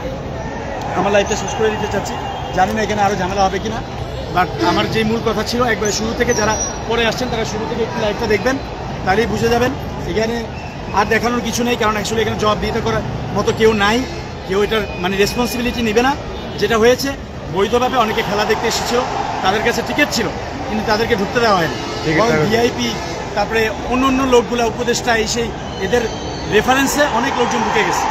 S1: জানি না এখানে আরও ঝামেলা হবে কিনা, বাট আমার যে মূল কথা ছিল একবারে শুরু থেকে, যারা পরে আসছেন তারা শুরু থেকে একটু লাইভটা দেখবেন, তাহলেই বুঝে যাবেন। এখানে আর দেখানোর কিছু নেই, কারণ অ্যাকচুয়ালি এখানে জবাব দিতে করার মতো কেউ নাই, কেউ এটার রেসপন্সিবিলিটি নেবে না। যেটা হয়েছে, বৈধভাবে অনেকে খেলা দেখতে এসেছিল, তাদের কাছে টিকিট ছিল কিন্তু তাদেরকে ঢুকতে দেওয়া হয়নি। ভিআইপি, তারপরে অন্য লোকগুলা, উপদেষ্টা, এই সেই এদের রেফারেন্সে অনেক লোকজন ঢুকে গেছে।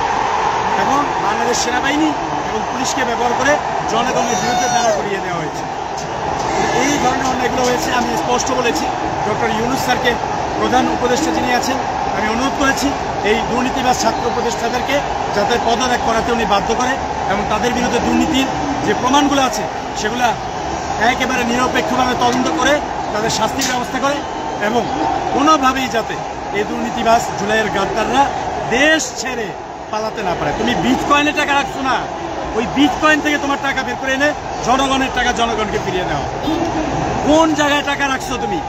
S1: এখন বাংলাদেশ সেনাবাহিনী এবং পুলিশকে ব্যবহার করে জনগণের বিরুদ্ধে দাঁড়া করিয়ে দেওয়া হয়েছে। এই ধরনের অন্যায়গুলো হয়েছে। আমি স্পষ্ট বলেছি, ডক্টর ইউনূস স্যারকে, প্রধান উপদেষ্টা যিনি আছেন, আমি অনুরোধ করেছি এই দুর্নীতিবাজ ছাত্র উপদেষ্টাদেরকে যাতে পদত্যাগ করাতে উনি বাধ্য করে এবং তাদের বিরুদ্ধে দুর্নীতির যে প্রমাণগুলো আছে সেগুলো একেবারে নিরপেক্ষভাবে তদন্ত করে তাদের শাস্তির ব্যবস্থা করে, এবং কোনোভাবেই যাতে এই দুর্নীতিবাজ জুলাইয়ের গাদ্দাররা দেশ ছেড়ে পালাতে না পারে। তুমি বিটকয়েনে টাকা রাখছো না, ওই বিটকয়েন থেকে তোমার টাকা বের করে এনে জনগণের টাকা জনগণকে ফিরিয়ে দেওয়া। কোন জায়গায় টাকা রাখছো তুমি?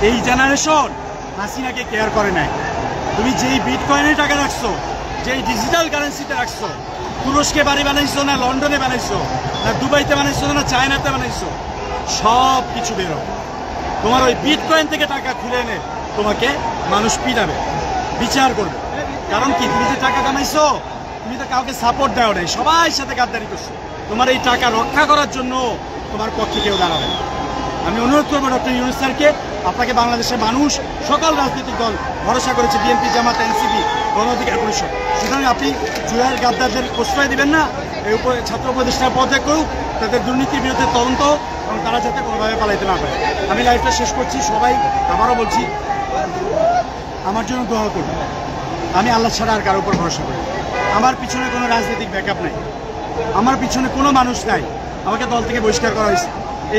S1: এই জেনারেশন হাসিনাকে কেয়ার করে নাই। তুমি যেই বিটকয়েনে টাকা রাখছো, যেই ডিজিটাল কারেন্সিতে রাখছো, তুরস্কে বাড়ি বানাইছো না লন্ডনে বানাইছো না দুবাইতে বানাইছো না চায়নাতে বানাইছো, সব কিছু বেরো। তোমার ওই বিটকয়েন থেকে টাকা খুলে এনে তোমাকে মানুষ পিটাবে, বিচার করবে। কারণ কি? তুমি যে টাকা কামাইছো, তুমি তো কাউকে সাপোর্ট দেওয়া নাই, সবাই সাথে গাদ্দারি করছো। তোমার এই টাকা রক্ষা করার জন্য তোমার পক্ষে কেউ দাঁড়াবে না। আমি অনুরোধ করবো ডক্টর ইউনূস স্যারকে, আপনাকে বাংলাদেশের মানুষ সকল রাজনৈতিক দল ভরসা করেছে, বিএনপি, জামাত, এনসিপি, গণ অধিকার পরিষদ। সুতরাং আপনি জুলাইয়ের গাদ্দারদের প্রশ্রয় দিবেন না। এই উপরে ছাত্র উপদেষ্টা পদত্যাগ করুক, তাদের দুর্নীতির বিরুদ্ধে তদন্ত, এবং তারা যাতে কোনোভাবে পালাইতে না পারে। আমি লাইভটা শেষ করছি। সবাই আবারও বলছি, আমার জন্য দোয়া করুন। আমি আল্লাহ ছাড়া আর কারোর উপর ভরসা করি। আমার পিছনে কোনো রাজনৈতিক ব্যাকআপ নাই, আমার পিছনে কোনো মানুষ নাই। আমাকে দল থেকে বহিষ্কার করা হয়েছে,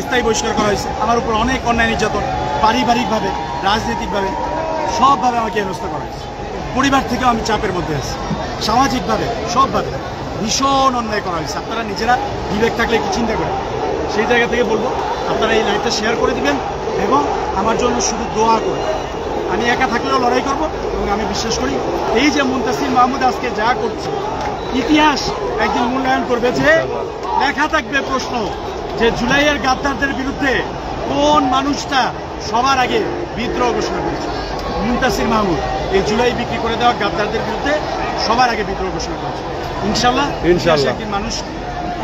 S1: স্থায়ী বহিষ্কার করা হয়েছে। আমার উপর অনেক অন্যায় নির্যাতন, পারিবারিকভাবে, রাজনৈতিকভাবে, সবভাবে আমাকে হেনস্থা করা হয়েছে। পরিবার থেকেও আমি চাপের মধ্যে আছি, সামাজিকভাবে, সবভাবে ভীষণ অন্যায় করা হয়েছে। আপনারা নিজেরা বিবেক থাকলে একটু চিন্তা করেন। সেই জায়গা থেকে বলবো, আপনারা এই লাইভটা শেয়ার করে দিবেন এবং আমার জন্য শুধু দোয়া করুন। আমি একা থাকলেও লড়াই করব, এবং আমি বিশ্বাস করি এই যে মুনতাসির মাহমুদ আজকে যা করছে, ইতিহাস একদিন মূল্যায়ন করবে। যে লেখা থাকবে প্রশ্ন যে জুলাইয়ের গাদ্দারদের বিরুদ্ধে কোন মানুষটা সবার আগে বিদ্রোহ ঘোষণা করেছে। মুনতাসির মাহমুদ এই জুলাই বিক্রি করে দেওয়া গাদ্দারদের বিরুদ্ধে সবার আগে বিদ্রোহ ঘোষণা করেছে। ইনশাল্লাহ একদিন মানুষ,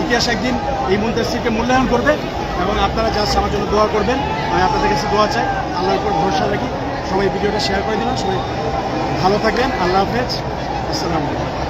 S1: ইতিহাস একদিন এই মুনতাসিরকে মূল্যায়ন করবে। এবং আপনারা জাস্ট আমার জন্য দোয়া করবেন, আমি আপনাদের কাছে দোয়া চাই, আল্লাহর উপর ভরসা রাখি। সবাই ভিডিওটা শেয়ার করে দিবেন। সবাই ভালো থাকবেন। আল্লাহ হাফেজ। আসসালামু আলাইকুম।